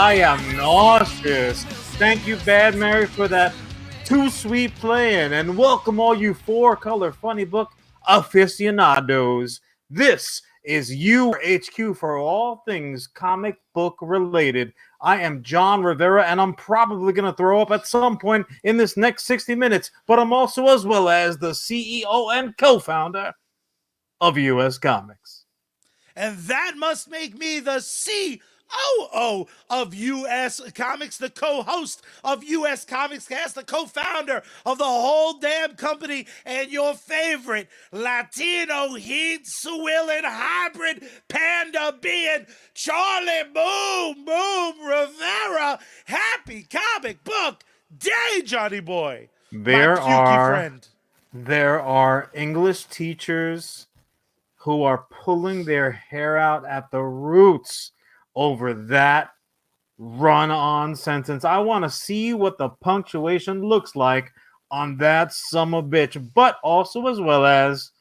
I am nauseous. Thank you, Bad Mary, for that too sweet playing. And welcome all you four-color funny book aficionados. This is UHQ for all things comic book related. I am John Rivera, and I'm probably going to throw up at some point in this next 60 minutes, but I'm also as well as the CEO and co-founder of US Comics. And that must make me the COO of US Comics, the co-host of USComicsCAST, the co-founder of the whole damn company, and your favorite Latino heat-swilling hybrid panda being Charlie Boom Boom Rivera. Happy comic book day, Johnny boy. There my pukey friend. There are English teachers who are pulling their hair out at the roots over that run-on sentence. I want to see what the punctuation looks like on that summer bitch, but also as well as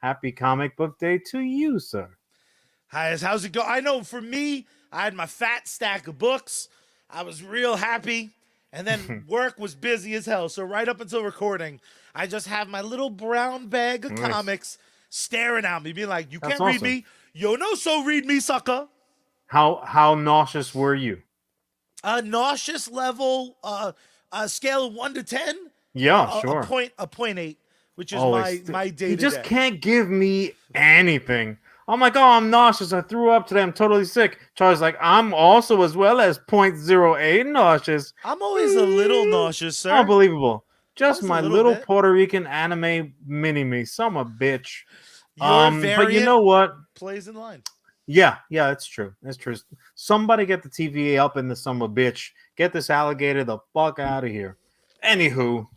happy comic book day to you, sir. Hi, how's it go? I know for me, I had my fat stack of books. I was real happy. And then work was busy as hell. So right up until recording, I just have my little brown bag of comics staring at me, being like, you can't read me. Yo, no, so read me, sucker. How nauseous were you? Nauseous level, scale of 1 to 10. Yeah, sure. A 0.8, which is my day. You just can't give me anything. I'm like, oh, I'm nauseous. I threw up today. I'm totally sick. Charlie's like, I'm also as well as 0.08 nauseous. I'm always a little nauseous, sir. Unbelievable. Just my little Puerto Rican anime mini-me. Some a bitch. But you know what? Plays in line. Yeah, it's true. It's true. Somebody get the TVA up in the summer bitch. Get this alligator the fuck out of here. Anywho.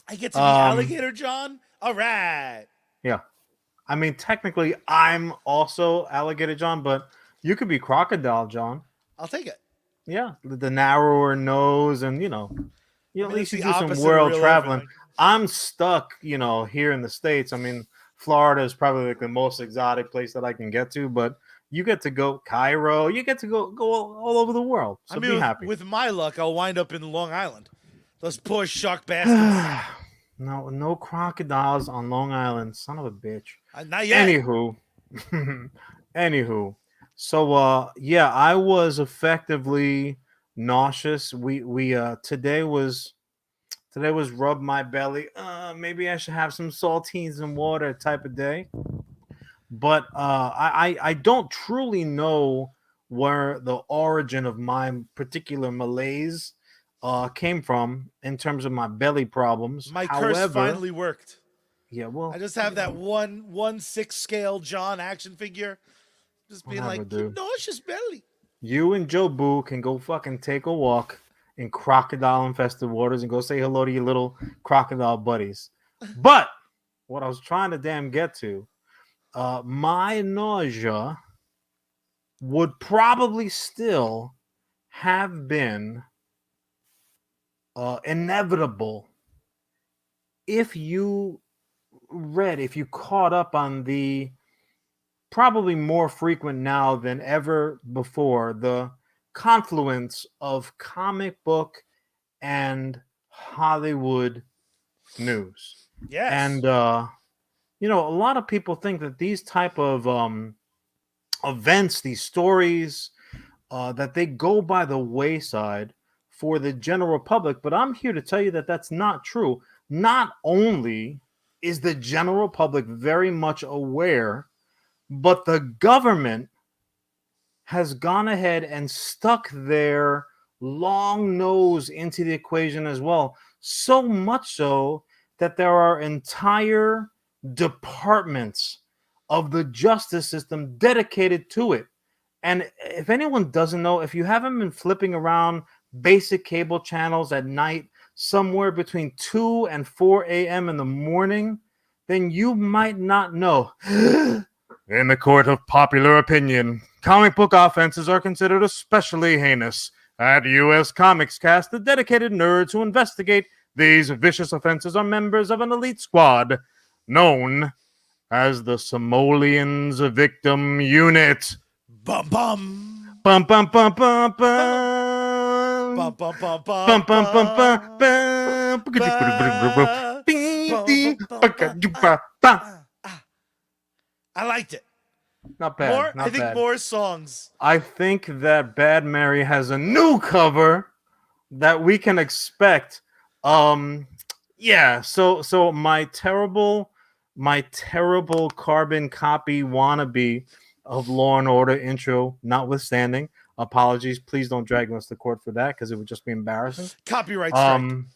I get to be alligator, John? All right. Yeah. I mean, technically, I'm also alligator John, but you could be crocodile John. I'll take it. Yeah, the narrower nose, and at least you do some world traveling. I'm stuck, here in the States. I mean, Florida is probably like the most exotic place that I can get to, but you get to go Cairo. You get to go all over the world. So be happy. With my luck, I'll wind up in Long Island. Those poor shark bastards. No crocodiles on Long Island. Son of a bitch. Not yet. Anywho. So I was effectively nauseous. We today was rub my belly. Maybe I should have some saltines and water type of day. But I don't truly know where the origin of my particular malaise came from in terms of my belly problems. My curse finally worked. Yeah, well, I just have that 1/6 scale John action figure, just being like, nauseous belly. You and Joe Boo can go fucking take a walk in crocodile infested waters and go say hello to your little crocodile buddies. But what I was trying to damn get to, my nausea would probably still have been inevitable if you caught up on the probably more frequent now than ever before the confluence of comic book and Hollywood news. Yes. And a lot of people think that these type of events, these stories, that they go by the wayside for the general public, but I'm here to tell you that that's not true. Not only is the general public very much aware, but the government has gone ahead and stuck their long nose into the equation as well. So much so that there are entire departments of the justice system dedicated to it. And if anyone doesn't know, if you haven't been flipping around basic cable channels at night, somewhere between 2 and 4 a.m. in the morning, then you might not know. In the court of popular opinion, comic book offenses are considered especially heinous. At USComicsCAST, the dedicated nerds who investigate these vicious offenses are members of an elite squad known as the Simoleons Victim Unit. Bum bum. Bum bum bum bum bum. Bum, bum, bum, Bum, bum, bum, bum, bum, bum, bum. ba, Ding, bum, ding, bum, bum, baka, ba, jupa, bam. I liked it. Not bad, More, I not think bad. more songs. I think that Bad Mary has a new cover that we can expect. Yeah, so my terrible carbon copy wannabe of Law and Order intro notwithstanding, apologies. Please don't drag us to court for that because it would just be embarrassing. Copyright strike. Um,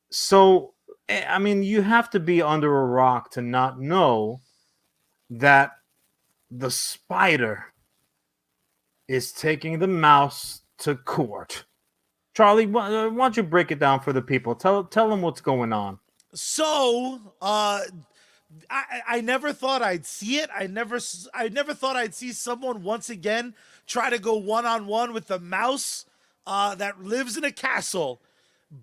so I mean, you have to be under a rock to not know that the spider is taking the mouse to court. Charlie, why don't you break it down for the people? Tell them what's going on. So, I never thought I'd see it. I never thought I'd see someone once again try to go one on one with the mouse that lives in a castle.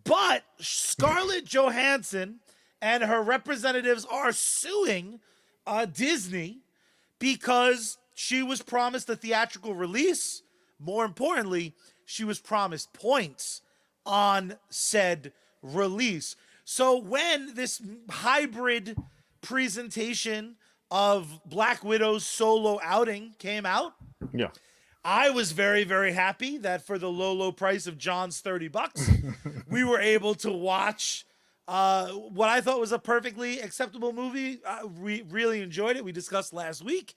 But Scarlett Johansson and her representatives are suing Disney because she was promised a theatrical release. More importantly, she was promised points on said release. So when this hybrid presentation of Black Widow's solo outing came out, Yeah. I was very, very happy that for the low, low price of John's $30, we were able to watch what I thought was a perfectly acceptable movie. We really enjoyed it. We discussed last week.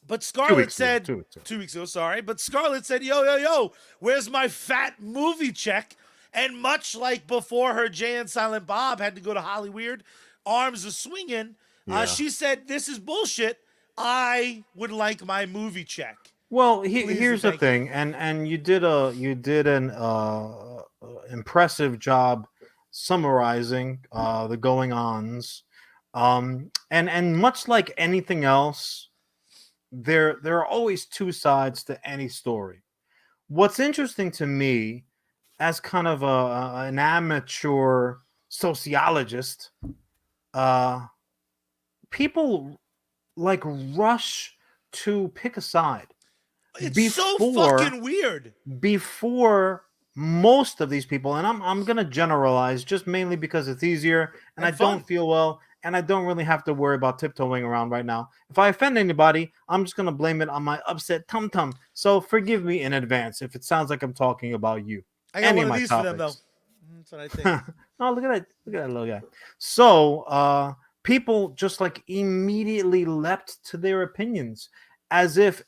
But 2 Scarlett weeks ago. said 2 weeks ago. 2 weeks ago, sorry. But Scarlett said, yo, yo, yo, where's my fat movie check? And much like before her Jay and Silent Bob had to go to Hollywood, arms are swinging, Yeah. she said, this is bullshit. I would like my movie check. Well, Please here's and the thank you. thing, and you did an impressive job summarizing the going ons, and much like anything else, there are always two sides to any story. What's interesting to me, as kind of an amateur sociologist, uh, people like rush to pick a side It's so before fucking weird. before most of these people, and I'm gonna generalize just mainly because it's easier and I And fun. don't feel well and I don't really have to worry about tiptoeing around right now. If I offend anybody, I'm just gonna blame it on my upset tum tum. So forgive me in advance if it sounds like I'm talking about you. I got Any one of of my these for them, though. topics. That's what I think. Oh, look at that little guy. So people just like immediately leapt to their opinions as if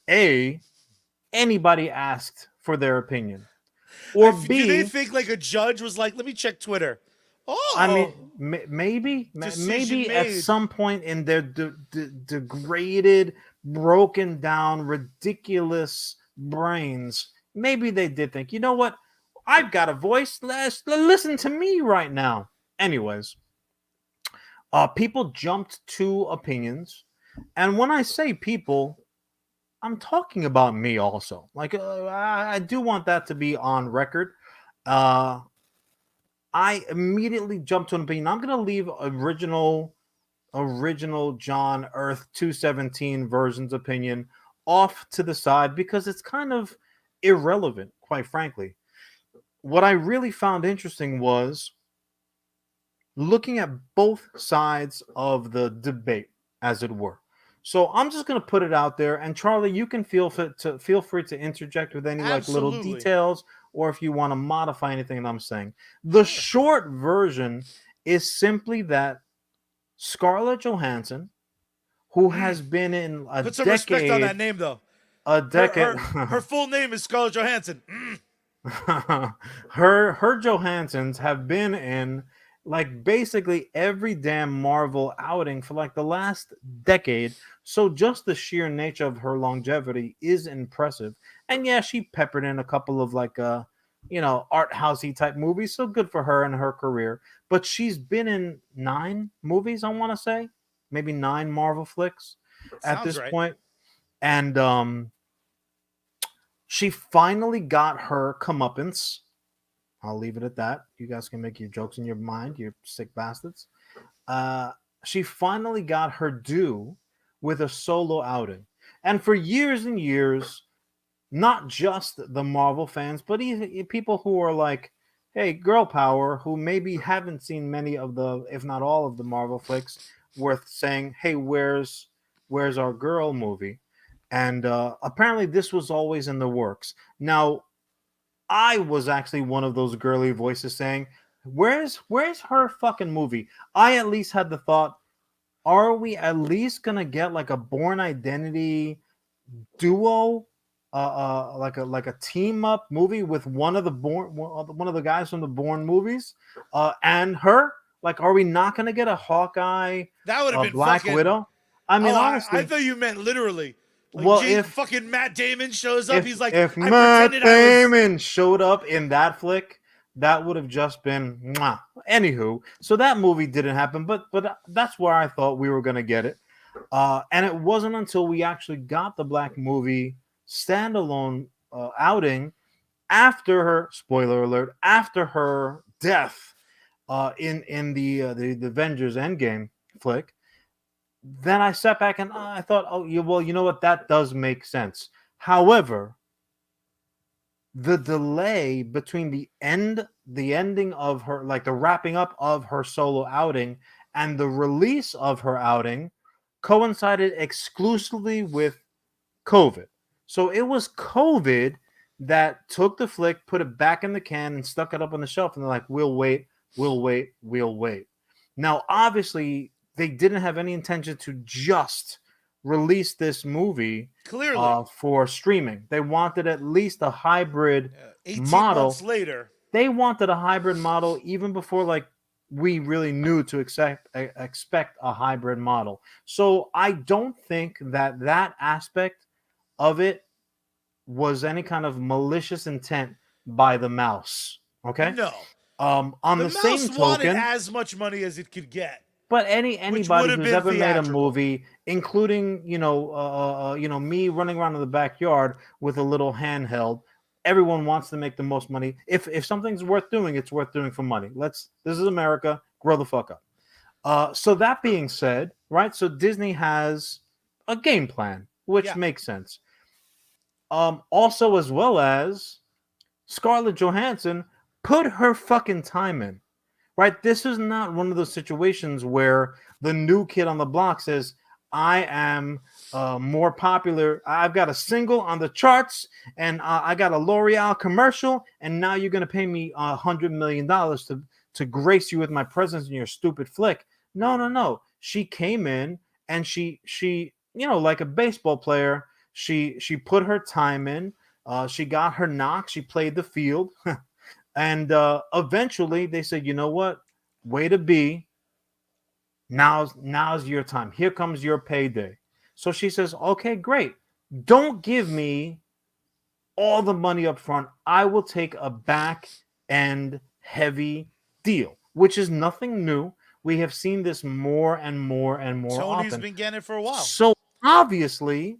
anybody asked for their opinion. Or Do they B, think like a judge was like, let me check Twitter? I mean, Oh, maybe decision at made. some point in their degraded, broken down, ridiculous brains, maybe they did think, you know what? I've got a voice. Listen to me right now. Anyways, people jumped to opinions, and when I say people, I'm talking about me also. Like, I do want that to be on record. Uh, I immediately jumped to an opinion. I'm gonna leave original John Earth 217 version's opinion off to the side because it's kind of irrelevant, quite frankly. What I really found interesting was looking at both sides of the debate, as it were. So I'm just gonna put it out there, and Charlie, you can feel free to interject with any like little Absolutely. details, or if you want to modify anything that I'm saying. The short version is simply that Scarlett Johansson, who has been in a Put some respect on that decade, name, though. a Her decade, her full name is Scarlett Johansson. her Johansons have been in like basically every damn Marvel outing for like the last decade. So just the sheer nature of her longevity is impressive. And yeah, she peppered in a couple of like art housey type movies. So good for her and her career. But she's been in 9 movies, I want to say, maybe 9 Marvel flicks at Sounds this right. point. And she finally got her comeuppance. I'll leave it at that. You guys can make your jokes in your mind, you sick bastards. She finally got her due with a solo outing. And for years and years, not just the Marvel fans, but even people who are like, hey, girl power, who maybe haven't seen many of the, if not all of the Marvel flicks, worth saying, hey, where's our girl movie? And apparently this was always in the works. Now, I was actually one of those girly voices saying, where's her fucking movie? I at least had the thought, are we at least gonna get like a Born Identity duo, like a team up movie with one of the guys from the Bourne movies, and her? Like, are we not gonna get a Hawkeye, That would have a been Black fucking. Widow? I mean, Oh, I honestly, thought you meant literally. Like well, if fucking Matt Damon shows up, he's like, if I Matt pretended I was. Damon showed up in that flick, that would have just been mwah. Anywho, so that movie didn't happen, but that's where I thought we were gonna get it. And it wasn't until we actually got the Black movie standalone outing after her, spoiler alert, after her death in the Avengers Endgame flick. Then I sat back and I thought, oh, well, you know what? That does make sense. However, the delay between the ending of her, like the wrapping up of her solo outing, and the release of her outing coincided exclusively with COVID. So it was COVID that took the flick, put it back in the can, and stuck it up on the shelf. And they're like, we'll wait, we'll wait, we'll wait. Now, obviously, they didn't have any intention to just release this movie Clearly, for streaming. They wanted at least a hybrid 18 months model. later. They wanted a hybrid model even before like we really knew to expect a hybrid model. So I don't think that aspect of it was any kind of malicious intent by the mouse. Okay. No. On The the same mouse wanted token, as much money as it could get. but Which would anybody have who's been ever made a theatrical. movie, including me running around in the backyard with a little handheld, everyone wants to make the most money. If something's worth doing, it's worth doing for money. This is America. Grow the fuck up. So that being said, right? So Disney has a game plan, which Yeah. makes sense. Also, as well as Scarlett Johansson put her fucking time in, right? This is not one of those situations where the new kid on the block says, I am more popular. I've got a single on the charts and I got a L'Oreal commercial. And now you're going to pay me $100 million to grace you with my presence in your stupid flick. No, no, no. She came in and she, like a baseball player, she put her time in. She got her knock. She played the field. And eventually they said, you know what? Way to be. Now's your time. Here comes your payday. So she says, okay, great. Don't give me all the money up front. I will take a back end heavy deal, which is nothing new. We have seen this more and more and more Tony's often. been getting it for a while. So obviously,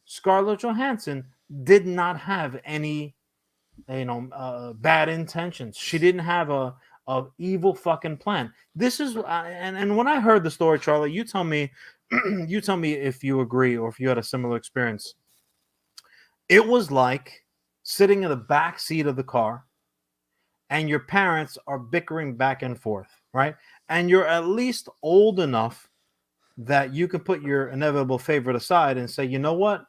Scarlett Johansson did not have any bad intentions. She didn't have a evil fucking plan. This is and when I heard the story, Charlie, you tell me if you agree or if you had a similar experience. It was like sitting in the back seat of the car and your parents are bickering back and forth, right? And you're at least old enough that you can put your inevitable favorite aside and say, you know what?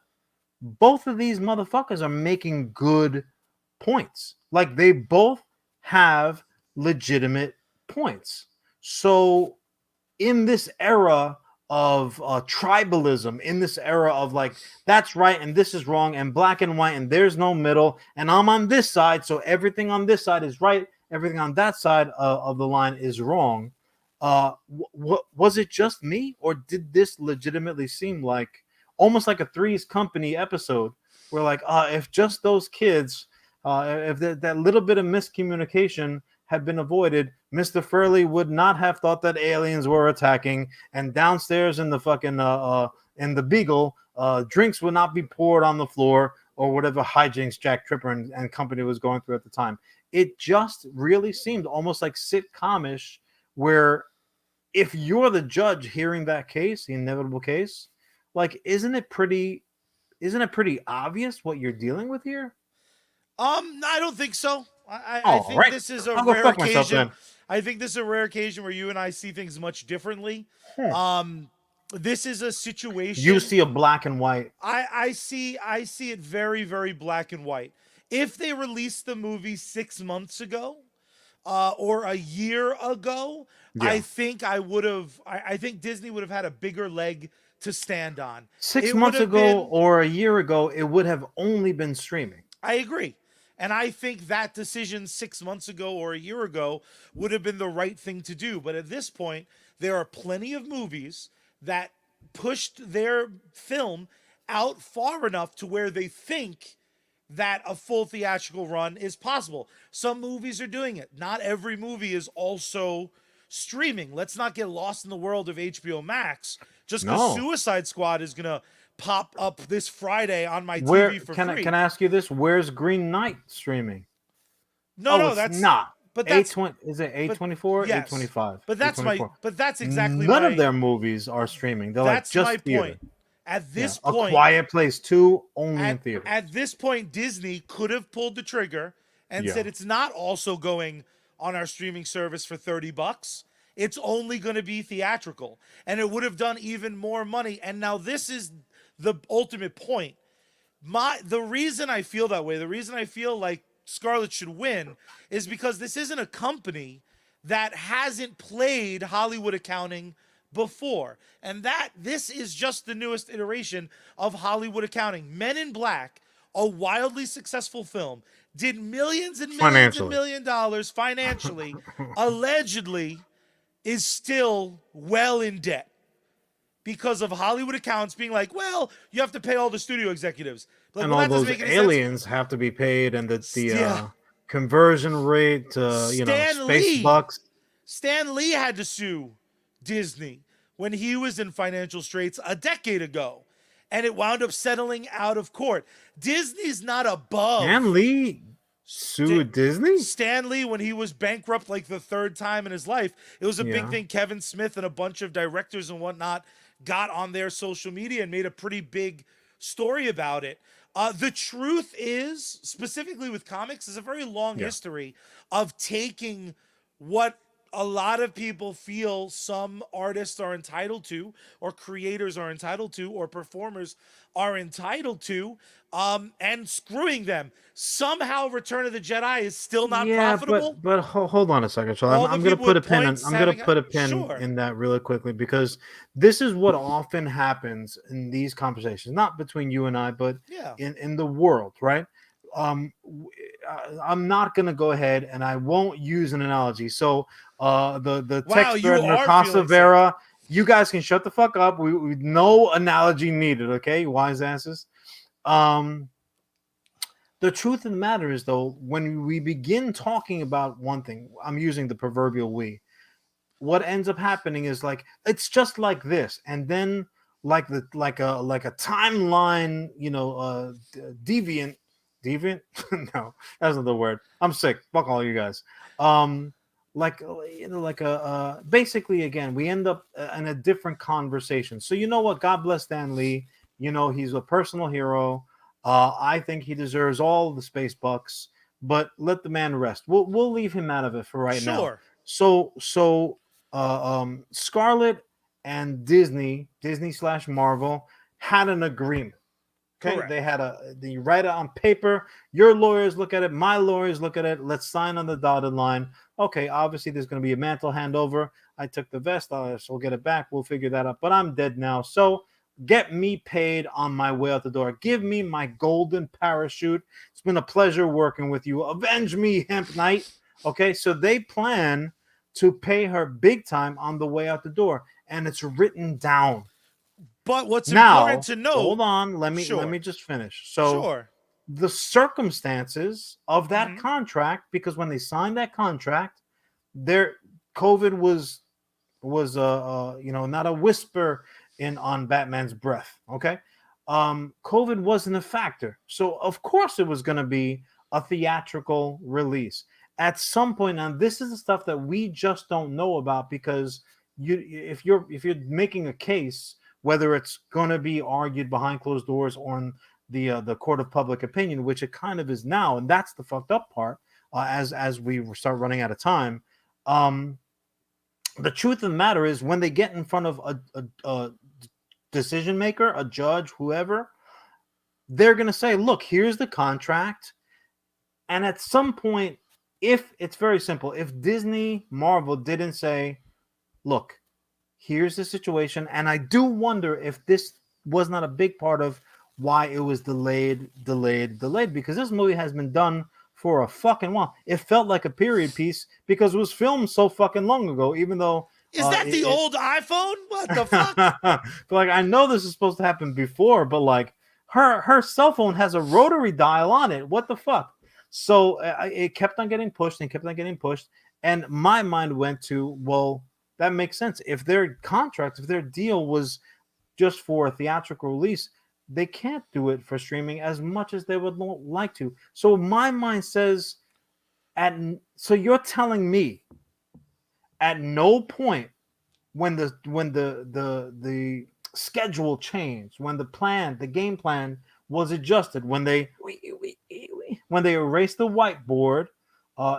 Both of these motherfuckers are making good points. Like they both have legitimate points. So in this era of tribalism, in this era of like that's right and this is wrong and black and white and there's no middle and I'm on this side, so everything on this side is right, everything on that side of the line is wrong. Was it just me, or did this legitimately seem like almost like a Three's Company episode where like if just those kids if that little bit of miscommunication had been avoided, Mr. Furley would not have thought that aliens were attacking, and downstairs in the fucking in the Beagle, drinks would not be poured on the floor or whatever hijinks Jack Tripper and company was going through at the time. It just really seemed almost like sitcomish, where if you're the judge hearing that case, the inevitable case, like isn't it pretty isn't it pretty obvious what you're dealing with here? I don't think so. I All think right, this is a I'll go rare fuck myself occasion. then. I think this is a rare occasion where you and I see things much differently. Hmm. This is a You situation see a black and white. I see it very, very black and white. If they released the movie 6 months ago, or a year ago, I Yeah, think I would have. I think Disney would have had a bigger leg to stand on. six It would months have ago been. or a year ago, it would have only been streaming. I agree. And I think that decision 6 months ago or a year ago would have been the right thing to do. But at this point, there are plenty of movies that pushed their film out far enough to where they think that a full theatrical run is possible. Some movies are doing it. Not every movie is also streaming. Let's not get lost in the world of HBO Max just because No, Suicide Squad is going to pop up this Friday on my where TV for can free. I ask you this? Where's Green Knight streaming? No, Oh, no, it's that's not. but A that's twenty is it A but 24? A yes. 25? But A that's my 24. but that's exactly None of my their movies are streaming. They're like that's my just theater. point. At Yeah, this A point, Quiet Place 2 only in theater. at this point, Disney could have pulled the trigger and Yeah. said it's not also going on our streaming service for $30. It's only going to be theatrical. And it would have done even more money. And now this is the ultimate point. The reason I feel that way, the reason I feel like Scarlett should win is because this isn't a company that hasn't played Hollywood accounting before. And that this is just the newest iteration of Hollywood accounting. Men in Black, a wildly successful film, did millions and millions and Financially. $1 million financially, allegedly is still well in debt because of Hollywood accounts being like, well, you have to pay all the studio executives. Like, And well, all that doesn't those make any sense. aliens have to be paid, and Yeah. conversion rate, Stan space Lee. bucks. Stan Lee had to sue Disney when he was in financial straits a decade ago, and it wound up settling out of court. Disney's not above. Stan Lee sued Disney? Stan Lee, when he was bankrupt like the third time in his life, it was a big Yeah. thing. Kevin Smith and a bunch of directors and whatnot got on their social media and made a pretty big story about it. The truth is, specifically with comics, is a very long Yeah. history of taking what a lot of people feel some artists are entitled to, or creators are entitled to, or performers are entitled to, and screwing them. Somehow, Return of the Jedi is still not profitable. but hold on a second, Charlie. All I'm the gonna people put a with pin. points I'm gonna having put a pin sure. in that really quickly, because this is what often happens in these conversations, not between you and I, but Yeah. in the world, right? I'm not gonna go ahead and I won't use an analogy. So the Wow, text you thread are Nakasa feeling Vera, you guys can shut the fuck up. We no analogy needed, okay, you wise asses. The truth of the matter is, though, when we begin talking about one thing, I'm using the proverbial we, what ends up happening is like it's just like this, and then like a timeline, deviant. No, that's not the word. I'm sick. Fuck all you guys. Basically, again, we end up in a different conversation. So you know what? God bless Stan Lee. He's a personal hero. I think he deserves all the space bucks, but let the man rest. We'll leave him out of it for right now. Sure. So Scarlett and Disney/Marvel had an agreement. Okay, Correct. they write it on paper. Your lawyers look at it. My lawyers look at it. Let's sign on the dotted line. Okay, obviously there's going to be a mantle handover. I took the vest. So we'll get it back. We'll figure that out. But I'm dead now. So get me paid on my way out the door. Give me my golden parachute. It's been a pleasure working with you. Avenge me, Hemp Knight. Okay, so they plan to pay her big time on the way out the door, and it's written down. But what's Now, important to know? hold on, let me just finish. So the circumstances of that contract, because when they signed that contract, COVID was not a whisper on Batman's breath. Okay, COVID wasn't a factor, so of course it was going to be a theatrical release at some point. Now this is the stuff that we just don't know about, because if you're making a case, whether it's going to be argued behind closed doors or the court of public opinion, which it kind of is now, and that's the fucked up part. As we start running out of time, the truth of the matter is when they get in front of a decision maker, a judge, whoever, they're going to say, look, here's the contract. And at some point, if it's very simple, if Disney, Marvel didn't say, look, here's the situation, and I do wonder if this was not a big part of why it was delayed, because this movie has been done for a fucking while. It felt like a period piece because it was filmed so fucking long ago, even though is that the old iPhone? What the fuck? But like, I know this is supposed to happen before, but like her cell phone has a rotary dial on it. What the fuck? So it kept on getting pushed and kept on getting pushed, and my mind went to, well, that makes sense. If their contract, if their deal was just for a theatrical release, they can't do it for streaming as much as they would like to. So my mind says, so you're telling me at no point when the schedule changed, when the game plan was adjusted, when they erased the whiteboard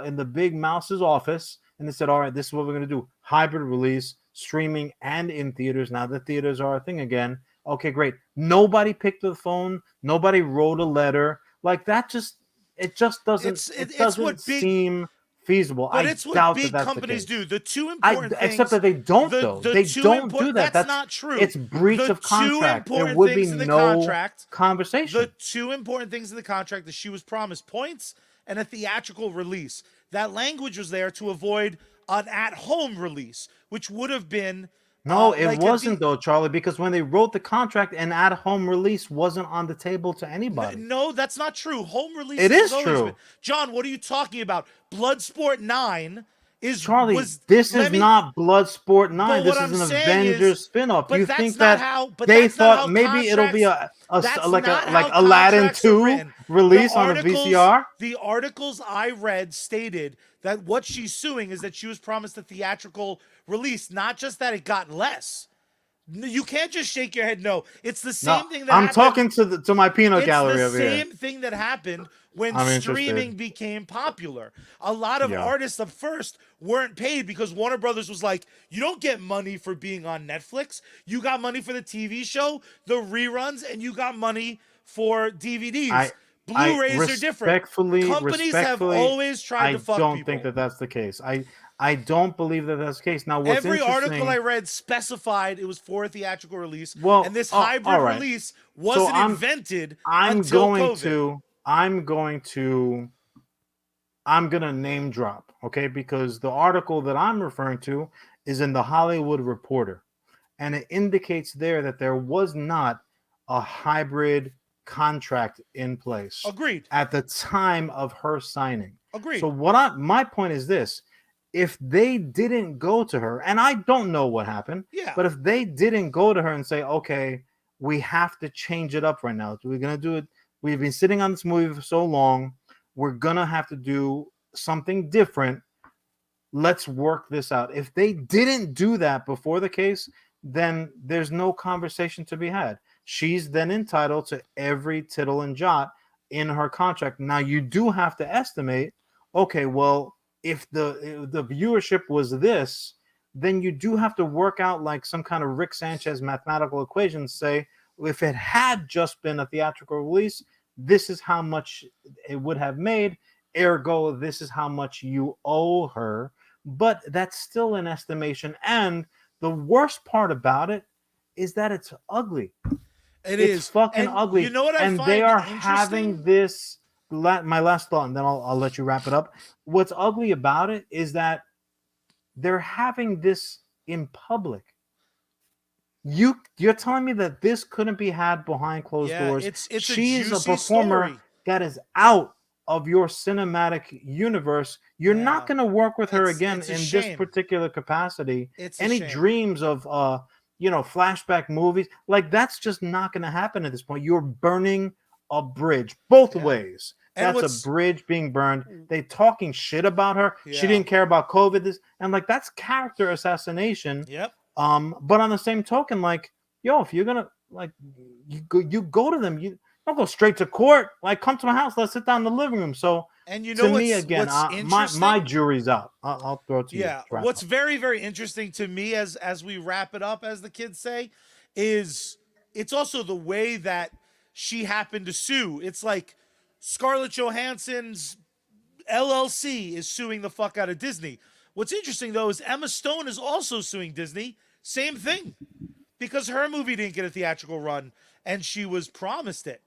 in the big mouse's office, and they said, all right, this is what we're going to do: hybrid release, streaming, and in theaters. Now that theaters are a thing again. Okay, great. Nobody picked up the phone. Nobody wrote a letter. Like that it just doesn't seem feasible. But it's what big companies do. The two important things, except that they don't though. They don't do that. That's not true. It's breach of contract. There would be no conversation. The two important things in the contract is she was promised points and a theatrical release. That language was there to avoid an at-home release, which would have been no, it wasn't though, Charlie, because when they wrote the contract, an at-home release wasn't on the table to anybody. No, that's not true. Home release. It is true. John, what are you talking about? Bloodsport 9 is Charlie. This is not Bloodsport 9. This is an Avengers spin-off. You think that they thought maybe it'll be like Aladdin 2 release on a VCR? The articles I read stated that what she's suing is that she was promised a theatrical release, not just that it got less. You can't just shake your head. No, it's the same thing that I'm talking to my peanut gallery over here. It's the same thing that happened when streaming became popular. A lot of artists at first weren't paid because Warner Brothers was like, you don't get money for being on Netflix. You got money for the TV show, the reruns, and you got money for DVDs. Blu-rays are different. Companies have always tried to fuck people. I don't think that that's the case. I don't believe that that's the case. Now, what's every article I read specified it was for a theatrical release, and this hybrid release wasn't invented until COVID. I'm gonna name drop, okay? Because the article that I'm referring to is in the Hollywood Reporter, and it indicates there that there was not a hybrid contract in place. Agreed. At the time of her signing. Agreed. So my point is this: if they didn't go to her, and I don't know what happened, but if they didn't go to her and say, okay, we have to change it up right now. We're gonna do it. We've been sitting on this movie for so long. We're gonna have to do something different. Let's work this out. If they didn't do that before the case, then there's no conversation to be had. She's then entitled to every tittle and jot in her contract. Now, you do have to estimate, okay, well, if the viewership was this, then you do have to work out like some kind of Rick Sanchez mathematical equation, say, if it had just been a theatrical release, this is how much it would have made, ergo, this is how much you owe her. But that's still an estimation. And the worst part about it is that it's ugly. It's fucking ugly. You know what I find they are having this. My last thought, and then I'll let you wrap it up. What's ugly about it is that they're having this in public. You're telling me that this couldn't be had behind closed doors? She's a performer that is out of your cinematic universe. You're not going to work with her again in this particular capacity. Any dreams of flashback movies, like that's just not going to happen at this point. You're burning a bridge both ways. That's a bridge being burned. They talking shit about her. She didn't care about COVID. And like that's character assassination. Yep. But on the same token, like, yo, if you're gonna like, you go to them. Don't go straight to court. Like, come to my house. Let's sit down in the living room. So, And you know to me, again, what's my interesting? jury's out. I'll throw it to you. Yeah, Wrap what's up. very very interesting to me as we wrap it up, as the kids say, is it's also the way that she happened to sue. It's like Scarlett Johansson's LLC is suing the fuck out of Disney. What's interesting though is Emma Stone is also suing Disney. Same thing, because her movie didn't get a theatrical run and she was promised it,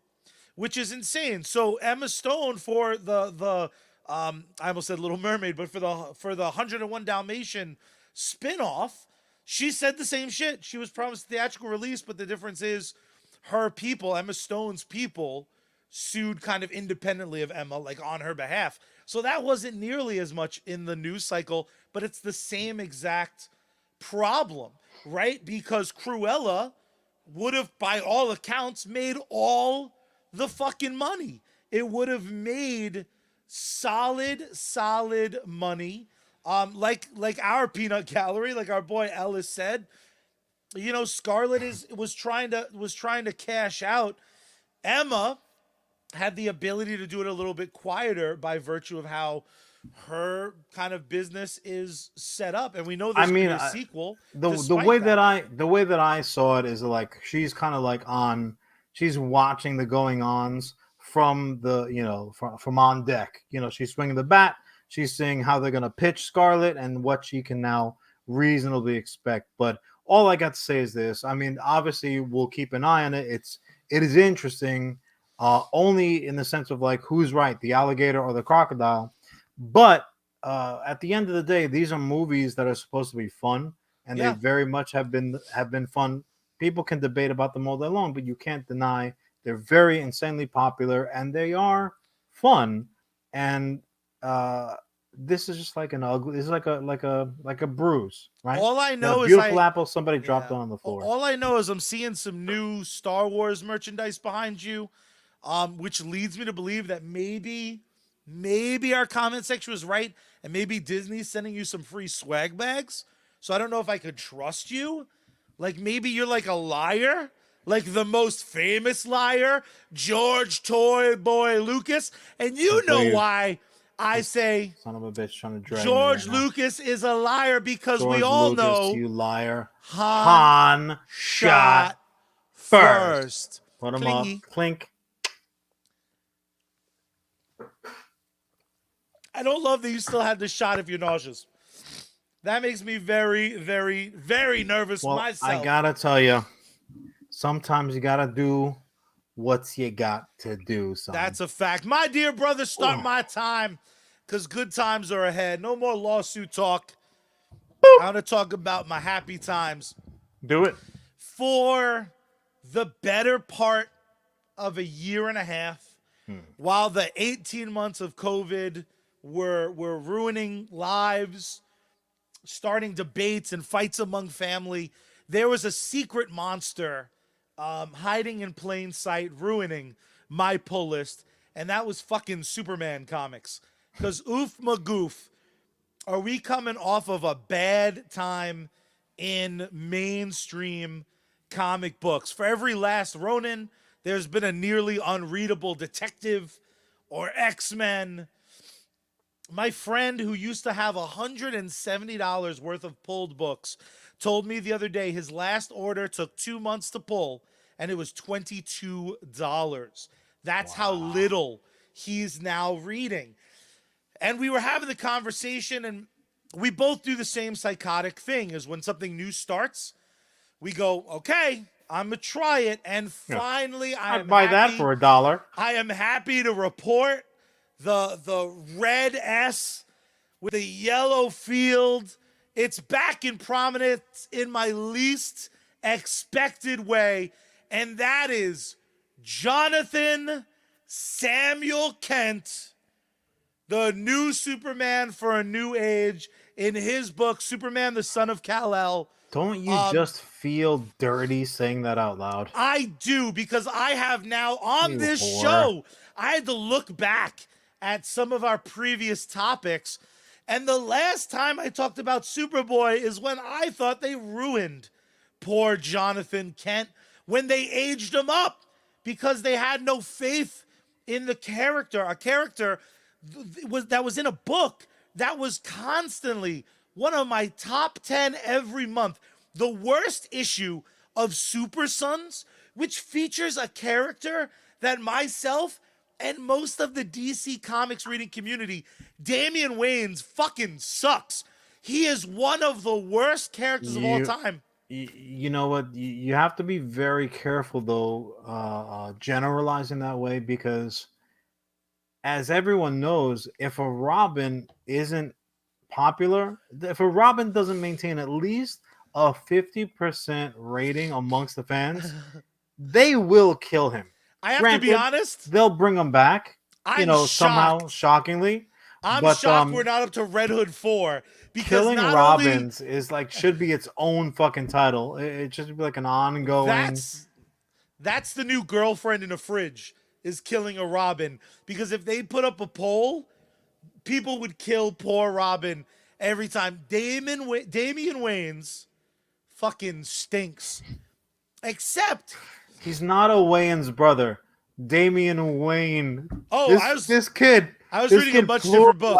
which is insane. So Emma Stone for the I almost said Little Mermaid, but for the 101 Dalmatian spinoff, she said the same shit. She was promised a theatrical release, but the difference is her people, Emma Stone's people, sued kind of independently of Emma, like on her behalf. So that wasn't nearly as much in the news cycle, but it's the same exact problem, right? Because Cruella would have, by all accounts, made all the fucking money. It would have made solid money. Like our peanut gallery, like our boy Ellis said, you know, Scarlett was trying to cash out. Emma had the ability to do it a little bit quieter by virtue of how her kind of business is set up, and we know there's gonna be a sequel. The despite way that. the way that I saw it is like she's kind of like she's watching the going ons from the from on deck. You know, she's swinging the bat. She's seeing how they're gonna pitch Scarlett and what she can now reasonably expect. But all I got to say is this: I mean, obviously we'll keep an eye on it. It is interesting. Only in the sense of like who's right, the alligator or the crocodile. But at the end of the day, these are movies that are supposed to be fun, and they very much have been fun. People can debate about them all day long, but you can't deny they're very insanely popular and they are fun. And this is just like an ugly. This is like a bruise, right? All I know a is beautiful apple somebody dropped yeah. on the floor. All I know is I'm seeing some new Star Wars merchandise behind you, which leads me to believe that maybe our comment section was right, and maybe Disney's sending you some free swag bags. So I don't know if I could trust you. Like maybe you're like a liar, like the most famous liar, George Toy Boy Lucas, and you know why I say son of a bitch trying to drag George me right Lucas is a liar, because George we all Lucas, know you liar. Han shot first. Put him Clingy. up. Clink. I don't love that you still had the shot if you're nauseous. That makes me very, very, very nervous myself. I gotta tell you, sometimes you gotta do what you got to do. Son. That's a fact. My dear brother, start my time, because good times are ahead. No more lawsuit talk. I want to talk about my happy times. Do it. For the better part of a year and a half, while the 18 months of COVID were ruining lives, starting debates and fights among family, there was a secret monster hiding in plain sight, ruining my pull list, and that was fucking Superman comics. Because oof magoof, are we coming off of a bad time in mainstream comic books? For every last Ronin, there's been a nearly unreadable detective or X-Men. My friend who used to have $170 worth of pulled books told me the other day his last order took 2 months to pull, and it was $22. That's how little he's now reading. And we were having the conversation, and we both do the same psychotic thing, is when something new starts, we go, okay, I'm going to try it. And finally, I'd buy that for $1. I am happy to report the red S with the yellow field. It's back in prominence in my least expected way. And that is Jonathan Samuel Kent, the new Superman for a new age, in his book, Superman, the Son of Kal-El. Don't you just feel dirty saying that out loud? I do, because I have now on this show, I had to look back at some of our previous topics. And the last time I talked about Superboy is when I thought they ruined poor Jonathan Kent when they aged him up. because they had no faith in the character. A character that was in a book that was constantly one of my top 10 every month. The worst issue of Super Sons, which features a character that myself and most of the DC Comics reading community, Damian Wayans, fucking sucks. He is one of the worst characters of all time. You know what? You have to be very careful, though, generalizing that way, because as everyone knows, if a Robin isn't popular, if a Robin doesn't maintain at least a 50% rating amongst the fans, they will kill him. I have to be honest. They'll bring him back, I'm somehow, shocked. shockingly. I'm but, shocked we're not up to Red Hood 4. Because killing not Robins only, is like should be its own fucking title. It should be like an ongoing. That's the new girlfriend in a fridge, is killing a Robin. Because if they put up a poll, people would kill poor Robin every time. Damian Wayans fucking stinks. Except he's not a Wayans brother. Damian Wayne. Oh, this kid. I was reading a much different book.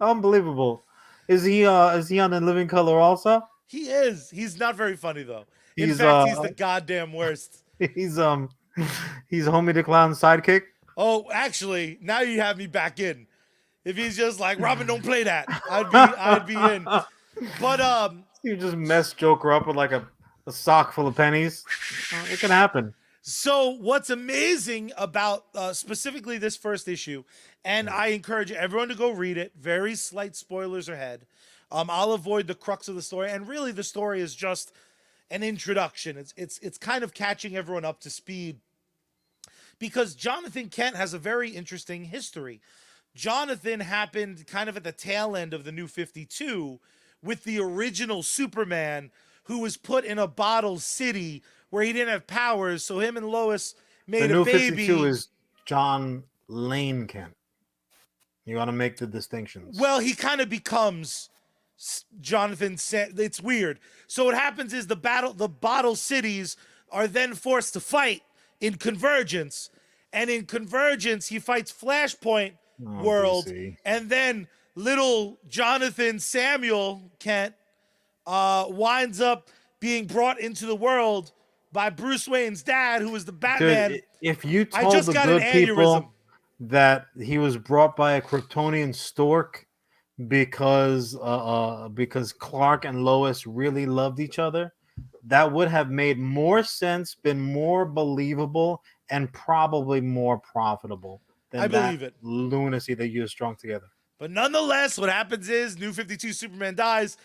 Unbelievable. Is he on In Living Color also? He is. He's not very funny though. In fact, he's the goddamn worst. He's Homie the Clown's sidekick. Oh, actually, now you have me back in. If he's just like, Robin, don't play that, I'd be in. But you just mess Joker up with like a sock full of pennies. It can happen. So what's amazing about specifically this first issue, and I encourage everyone to go read it. Very slight spoilers ahead. I'll avoid the crux of the story, and really the story is just an introduction. It's kind of catching everyone up to speed, because Jonathan Kent has a very interesting history. Jonathan happened kind of at the tail end of the New 52 with the original Superman, who was put in a bottle city where he didn't have powers, so him and Lois made a baby. The New 52 is John Lane Kent. You want to make the distinctions. Well, he kind of becomes Jonathan. It's weird. So what happens is the bottle cities are then forced to fight in Convergence, and in Convergence he fights Flashpoint World, DC. And then little Jonathan Samuel Kent winds up being brought into the world by Bruce Wayne's dad, who was the Batman. Dude, if you told the good people that he was brought by a Kryptonian stork because Clark and Lois really loved each other, that would have made more sense, been more believable, and probably more profitable than I believe it. Lunacy that you strung together. But nonetheless, what happens is New 52 Superman dies.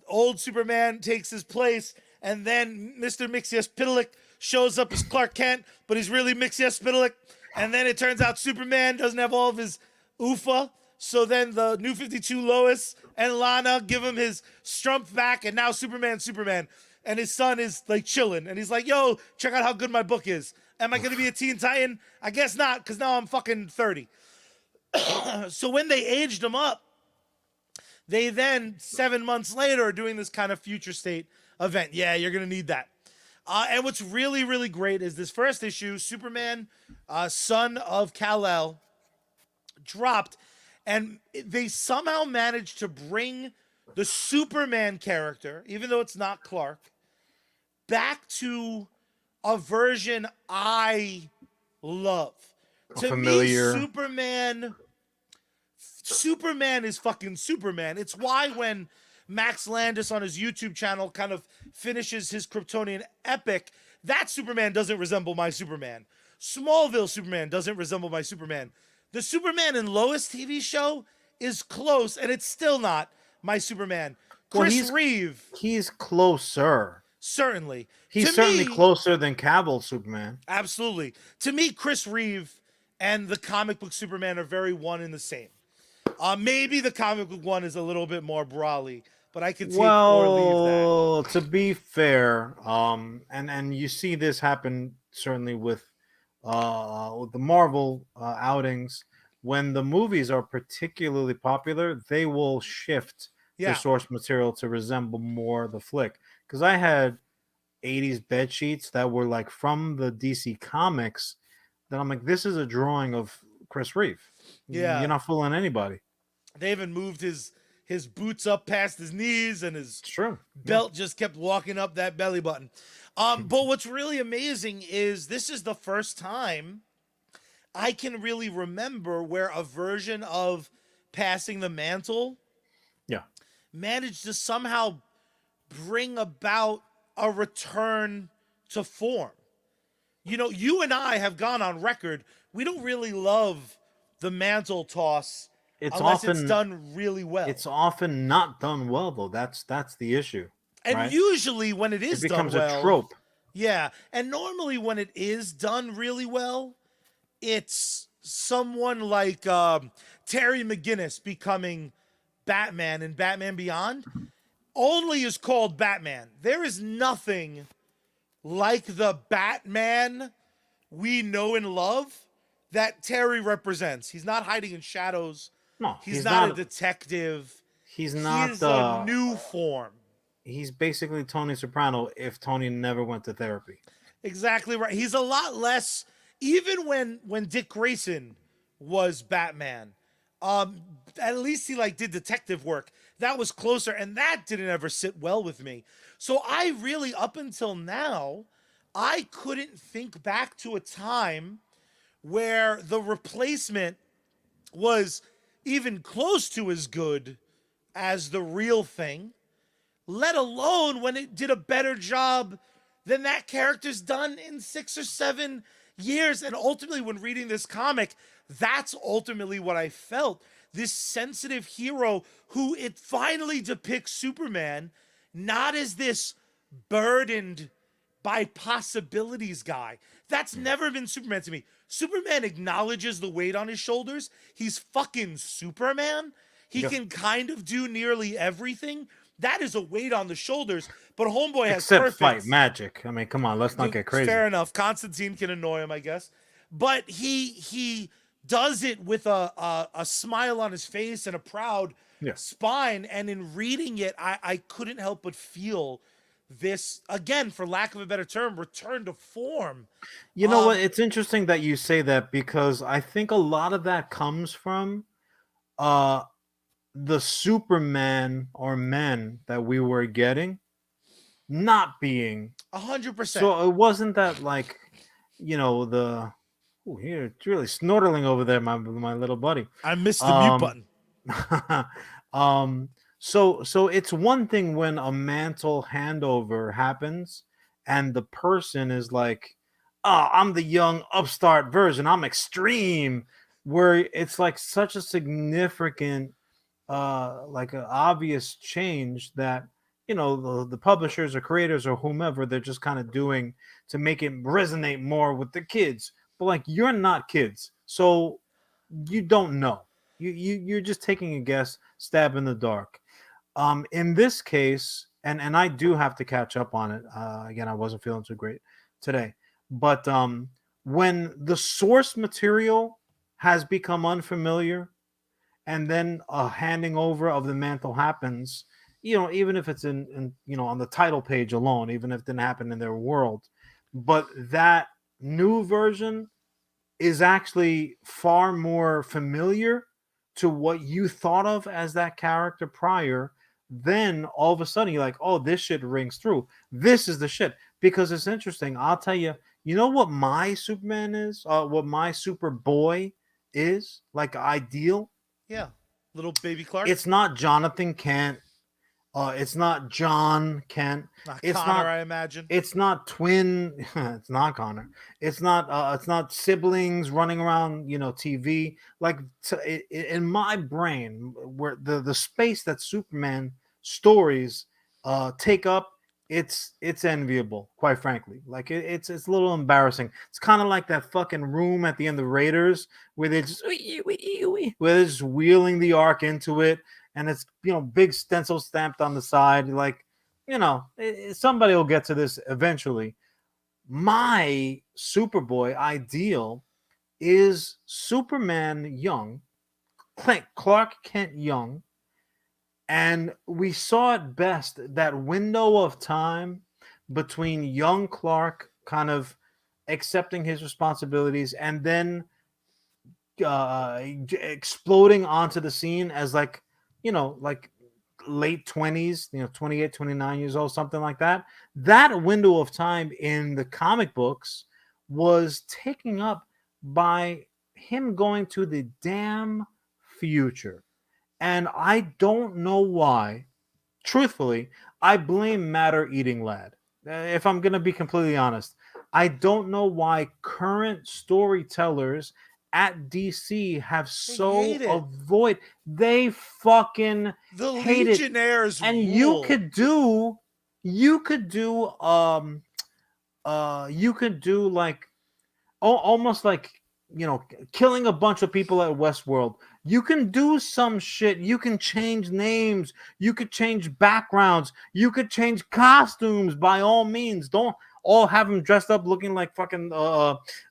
Old Superman takes his place, and then Mr. Mxyzptlk shows up as Clark Kent, but he's really Mxyzptlk. And then it turns out Superman doesn't have all of his oofa. So then the New 52 Lois and Lana give him his strumpf back, and now Superman's Superman. And his son is like chilling, and he's like, yo, check out how good my book is. Am I going to be a Teen Titan? I guess not, because now I'm fucking 30. So when they aged him up, they then, 7 months later, are doing this kind of future state event. Yeah, you're going to need that. And what's really, really great is this first issue, Superman, son of Kal-El, dropped, and they somehow managed to bring the Superman character, even though it's not Clark, back to a version I love. To me, Superman is fucking Superman. It's why when Max Landis on his YouTube channel kind of finishes his Kryptonian epic, that Superman doesn't resemble my Superman. Smallville Superman doesn't resemble my Superman. The Superman and Lois TV show is close, and it's still not my Superman. Chris Reeve. He's closer. Certainly. He's certainly closer than Cavill Superman. Absolutely. To me, Chris Reeve and the comic book Superman are very one and the same. Maybe the comic book one is a little bit more brawly, but I could take or leave that. Well, to be fair, and you see this happen certainly with the Marvel outings. When the movies are particularly popular, they will shift the source material to resemble more the flick. Because I had '80s bed sheets that were like from the DC comics. That I'm like, this is a drawing of Chris Reeve. You're Yeah. not fooling anybody. They even moved his boots up past his knees, and his It's true. Yeah. belt just kept walking up that belly button. But what's really amazing is this is the first time I can really remember where a version of passing the mantle Yeah. managed to somehow bring about a return to form. You know, you and I have gone on record. We don't really love the mantle toss It's unless it's often done really well. it's often not done well though. That's the issue. And Right? usually when it It is done becomes a well, trope. yeah. And normally when it is done really well, it's someone like Terry McGinnis becoming Batman in Batman Beyond. Only is called Batman. There is nothing like the Batman we know and love that Terry represents. He's not hiding in shadows. No, He's not a detective. He's He not. is a new form. He's basically Tony Soprano if Tony never went to therapy. Exactly right. He's a lot less. Even when Dick Grayson was Batman, at least he like did detective work. That was closer, and that didn't ever sit well with me. So I really, up until now, I couldn't think back to a time where the replacement was even close to as good as the real thing, let alone when it did a better job than that character's done in 6 or 7 years. And ultimately, when reading this comic, that's ultimately what I felt. This sensitive hero who it finally depicts Superman not as this burdened by possibilities guy. That's never been Superman to me. Superman acknowledges the weight on his shoulders. He's fucking Superman. He can kind of do nearly everything. That is a weight on the shoulders. But Homeboy has Except perfect fight magic. I mean, come on, let's not get crazy. Fair enough. Constantine can annoy him, I guess. But he does it with a smile on his face and a proud spine. And in reading it, I couldn't help but feel this, again, for lack of a better term, return to form. You know what? It's interesting that you say that because I think a lot of that comes from the Superman or men that we were getting not being 100%. So it wasn't that like, the here it's really snortling over there, my little buddy. I missed the mute button. So it's one thing when a mantle handover happens and the person is like, oh, I'm the young upstart version, I'm extreme, where it's like such a significant like an obvious change that the publishers or creators or whomever, they're just kind of doing to make it resonate more with the kids. But like, you're not kids, so you don't know. You're just taking a guess, stab in the dark. In this case, and I do have to catch up on it. Again, I wasn't feeling too great today, but when the source material has become unfamiliar, and then a handing over of the mantle happens, even if it's in on the title page alone, even if it didn't happen in their world, but that new version is actually far more familiar to what you thought of as that character prior, then all of a sudden you're like, oh, this shit rings through. This is the shit. Because it's interesting. I'll tell you, you know what my Superman is? What my Superboy is? Like ideal? Yeah. Little baby Clark. It's not Jonathan Kent. It's not John Kent. Not It's Connor, not. I imagine. It's not twin. It's not Connor. It's not. It's not siblings running around. TV. Like in my brain, where the space that Superman stories take up, it's enviable. Quite frankly, like it's a little embarrassing. It's kind of like that fucking room at the end of Raiders where they're just where they're just wheeling the ark into it. And it's big stencil stamped on the side, like somebody will get to this eventually. My Superboy ideal is Superman young, Clark Kent young, and we saw it best that window of time between young Clark kind of accepting his responsibilities and then exploding onto the scene as like, like late 20s, 28, 29 years old, something like that. That window of time in the comic books was taken up by him going to the damn future. And I don't know why. Truthfully, I blame Matter Eating Lad. If I'm going to be completely honest, I don't know why current storytellers at DC have They so hate it. avoid. They fucking The hate it. Legionnaires And rule. you could do like almost like, killing a bunch of people at Westworld. You can do some shit. You can change names. You could change backgrounds. You could change costumes. By all means, don't all have them dressed up looking like fucking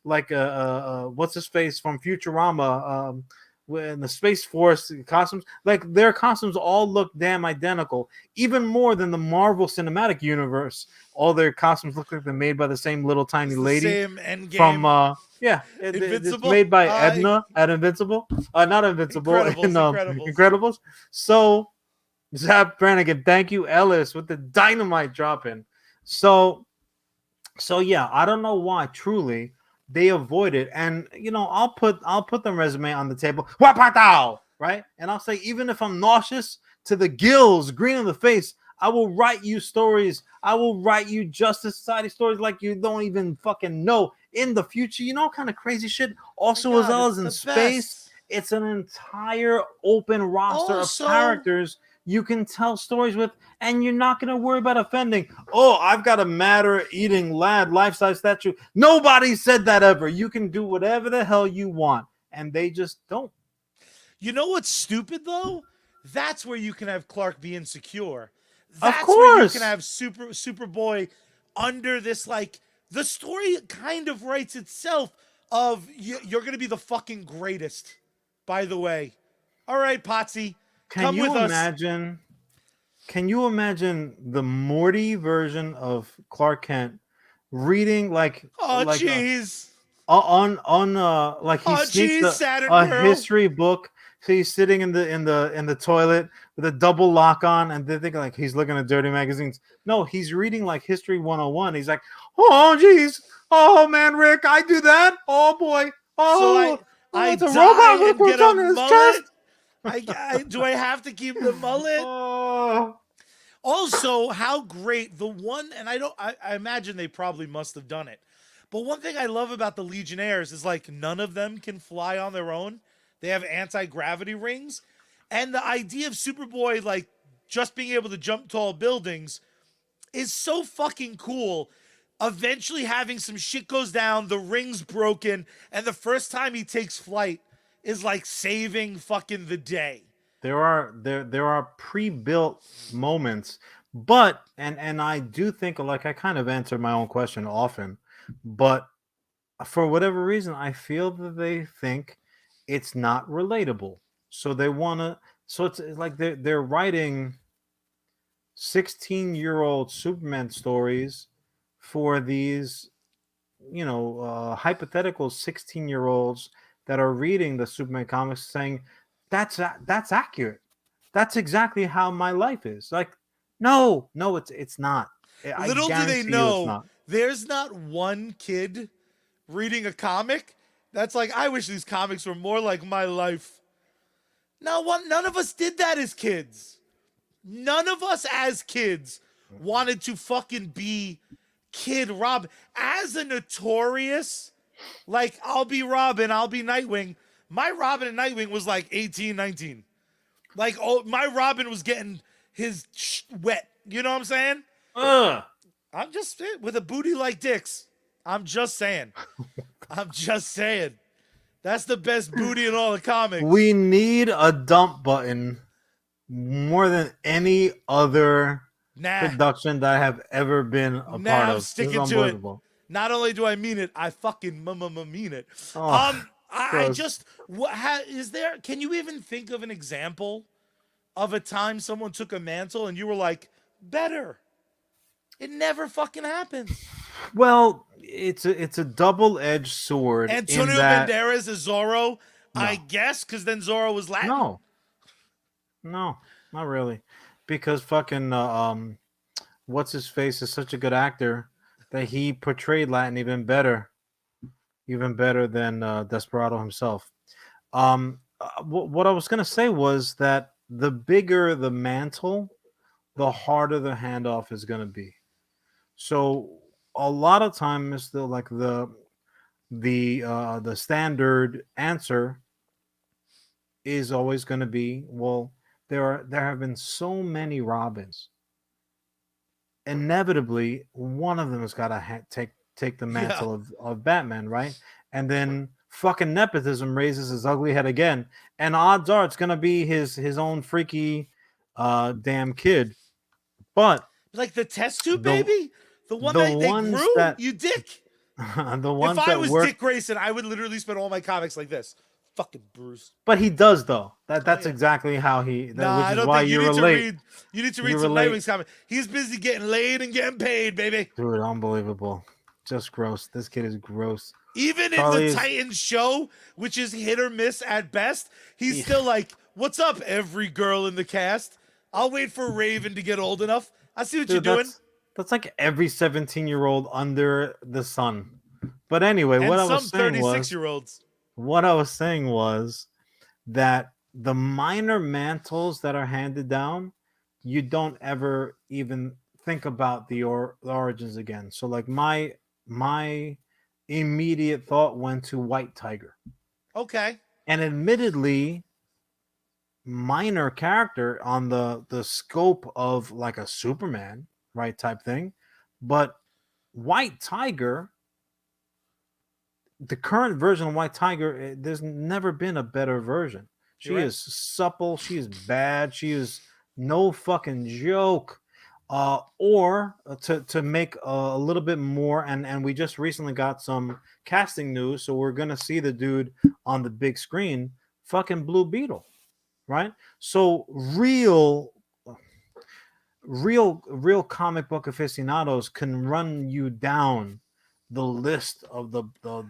like what's his face from Futurama, when the Space Force costumes. Like their costumes all look damn identical, even more than the Marvel Cinematic Universe. All their costumes look like they're made by the same little tiny It's the lady same end from game. yeah, it's Invincible. made by Edna at Invincible. Not Invincible, Incredibles. in Incredibles. Incredibles. So Zap Brannigan, thank you, Ellis, with the dynamite drop in. So yeah, I don't know why truly they avoid it. And I'll put the resume on the table. Wapatao, right? And I'll say, even if I'm nauseous to the gills, green in the face, I will write you stories. I will write you Justice Society stories like you don't even fucking know in the future. You know, kind of crazy shit. Also, as God, well it's as in the space, best. it's an entire open roster of Also, characters you can tell stories with, and you're not going to worry about offending. Oh, I've got a Matter Eating Lad life-size statue. Nobody said that ever. You can do whatever the hell you want, and they just don't. you know what's stupid though? That's where you can have Clark be insecure. Of That's where you can course. have Superboy under this, like, the story kind of writes itself of you're gonna be the fucking greatest. By the way, all right, Potsy, Can come with you us. imagine? Can you imagine the Morty version of Clark Kent reading Oh jeez, like he oh sneaks jeez, Saturn a Girl. history book. So he's sitting in the toilet with a double lock on, and they think like he's looking at dirty magazines. No, he's reading like History 101. He's like, oh jeez, oh man, Rick, I do that. Oh boy, So oh, I it's a die robot with a and get a proton in his mullet. chest. Do I have to keep the mullet? Oh, Also, how great the one, and I imagine they probably must have done it. But one thing I love about the Legionnaires is like none of them can fly on their own. They have anti-gravity rings. And the idea of Superboy like just being able to jump tall buildings is so fucking cool. Eventually having some shit goes down, the ring's broken, and the first time he takes flight is like saving fucking the day. there are pre-built moments, but and I do think, like, I kind of answer my own question often, but for whatever reason I feel that they think it's not relatable, so they want to, so it's like they're writing 16-year-old Superman stories for these, hypothetical 16-year-olds that are reading the Superman comics, saying that's accurate. That's exactly how my life is. Like, no, no, it's not. I Little do they guarantee you, it's know, not. there's not one kid reading a comic that's like, I wish these comics were more like my life. None of us did that as kids. None of us as kids wanted to fucking be Kid Robin. As a notorious, like, I'll be Robin, I'll be Nightwing. My Robin and Nightwing was like 18, 19. Like, oh, my Robin was getting his wet. You know what I'm saying? Ugh. I'm just with a booty like Dick's. I'm just saying. I'm just saying. That's the best booty in all the comics. We need a dump button more than any other production that I have ever been a part I'm of. This is sticking to it. unbelievable. Not only do I mean it, I fucking mean it. Oh, I just is there? Can you even think of an example of a time someone took a mantle and you were like, better? It never fucking happens. Well, it's a double-edged sword in Antonio that Banderas as Zorro, I no, guess, because then Zorro was Latin. no, no, not really, because fucking what's his face is such a good actor that he portrayed Latin even better than Desperado himself. What I was gonna say was that the bigger the mantle, the harder the handoff is gonna be. So a lot of times, the standard answer is always going to be, well, there have been so many Robins. Inevitably, one of them has got to take the Yeah. mantle of Batman, right? And then fucking nepotism raises his ugly head again, and odds are it's going to be his own freaky damn kid. But Like the test tube the baby? The one the that they ones grew? that You dick. the If ones I that was work. Dick Grayson, I would literally spend all my comics like this. Fucking Bruce. But he does though. Oh That's yeah. exactly how Nah, which I is don't why think you you need to relate. read. You need to You read some relate, Nightwing's comic. He's busy getting laid and getting paid, baby. dude. Unbelievable. Just gross. This kid is gross. Even in the Charlie is. Titans show, which is hit or miss at best, he's still like, "What's up, every girl in the cast? I'll wait for Raven to get old enough. I see what you're Dude, doing." that's like every 17-year-old under the sun. But anyway, And some 36-year-olds. what I was saying was that the minor mantles that are handed down, you don't ever even think about the origins again. So like my immediate thought went to White Tiger. Okay. And admittedly minor character on the scope of like a Superman, right, type thing. But White Tiger, the current version of White Tiger, there's never been a better version. She You're right. is supple, she is bad, she is no fucking joke. Or to make a little bit more, and we just recently got some casting news, so we're gonna see the dude on the big screen, fucking Blue Beetle, right? So real comic book aficionados can run you down the list of the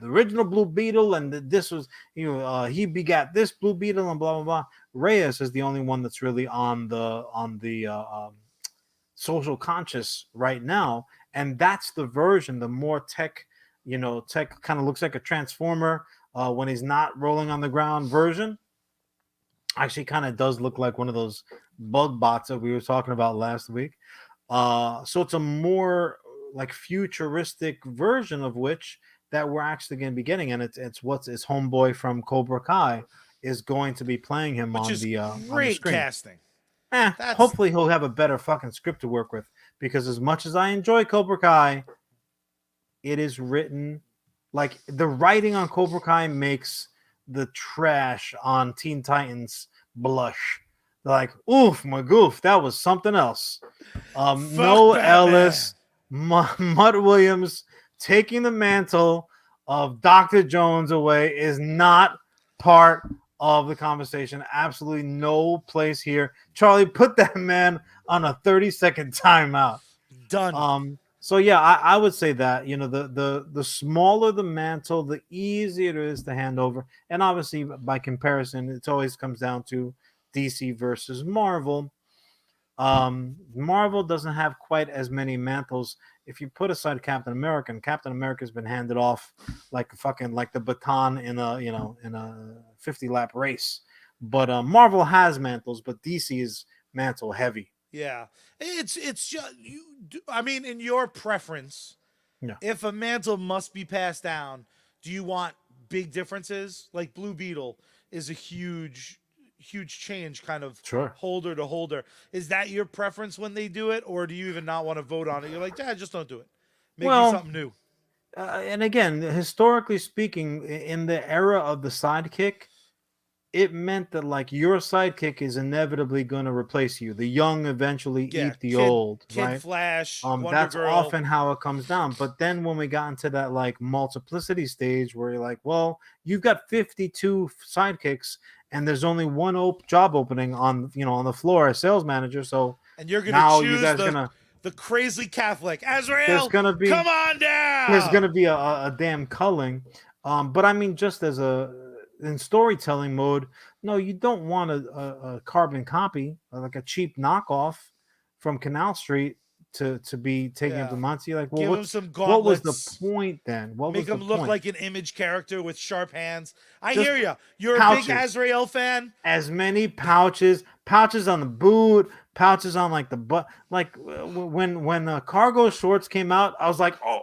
original Blue Beetle, and this was, he begat this Blue Beetle and blah blah blah. Reyes is the only one that's really on the social conscious right now, and that's the version, the more tech, tech kind of looks like a transformer when he's not rolling on the ground version. Actually kind of does look like one of those bug bots that we were talking about last week. So it's a more like futuristic version of which that we're actually going to be getting, and it's what's his homeboy from Cobra Kai is going to be playing him Which is on the great screen. casting. That's Hopefully he'll have a better fucking script to work with, because as much as I enjoy Cobra Kai, it is written like the writing on Cobra Kai makes the trash on Teen Titans blush. They're like, oof, my goof, that was something else. No Batman. Ellis, Mutt Williams taking the mantle of Dr. Jones away is not part of the conversation. Absolutely no place here. Charlie, put that man on a 30-second timeout. Done. So yeah, I would say that, the smaller the mantle, the easier it is to hand over. And obviously by comparison, it always comes down to DC versus Marvel. Marvel doesn't have quite as many mantles. If you put aside Captain America, and Captain America's been handed off like the baton in a 50 lap race. But Marvel has mantles, but DC is mantle heavy. Yeah. It's just I mean, in your preference, Yeah. if a mantle must be passed down, do you want big differences? Like Blue Beetle is a huge change, kind of Sure. holder to holder. Is that your preference when they do it, or do you even not want to vote on it? You're like, yeah, just don't do it. Make me something new. And again, historically speaking, in the era of the sidekick, it meant that like your sidekick is inevitably going to replace you. The young eventually eat the old, Kid right? Flash, Wonder That's Girl. often how it comes down. But then when we got into that like multiplicity stage where you're like, well, you've got 52 sidekicks and there's only one job opening on the floor as sales manager. So and you're now gonna choose the crazy Catholic. Azrael, There's gonna be come on down. there's gonna be a damn culling. But I mean, just as in storytelling mode, no, you don't want a carbon copy, like a cheap knockoff from Canal Street to be taken Yeah. to Monty. Like, well, Give him some what was the gauntlets. point then? What Make was the him look point? like an image character with sharp hands. I Just hear you. You're a big pouches. Azrael fan. As many pouches on the boot, pouches on like the butt. Like when cargo shorts came out, I was like, oh,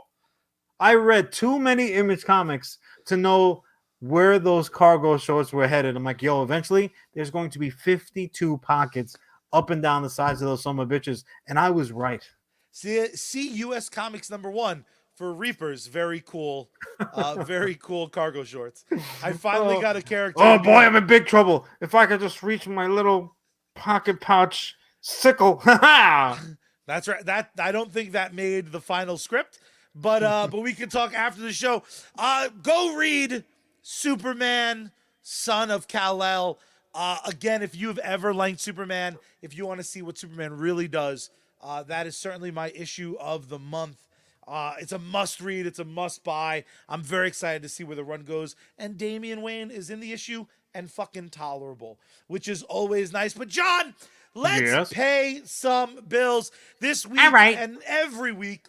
I read too many Image comics to know where those cargo shorts were headed. I'm like, yo, eventually there's going to be 52 pockets up and down the sides of those summer bitches, and I was right. See US Comics #1 for Reapers. Very cool. Very cool cargo shorts. I finally got a character. Oh boy, I'm in big trouble. If I could just reach my little pocket pouch sickle. That's right. That I don't think that made the final script, but we can talk after the show. Go read Superman, Son of Kal-El. Again, if you've ever liked Superman, if you want to see what Superman really does, that is certainly my issue of the month. It's a must read. It's a must buy. I'm very excited to see where the run goes. And Damian Wayne is in the issue and fucking tolerable, which is always nice. But John, let's pay some bills. This week and every week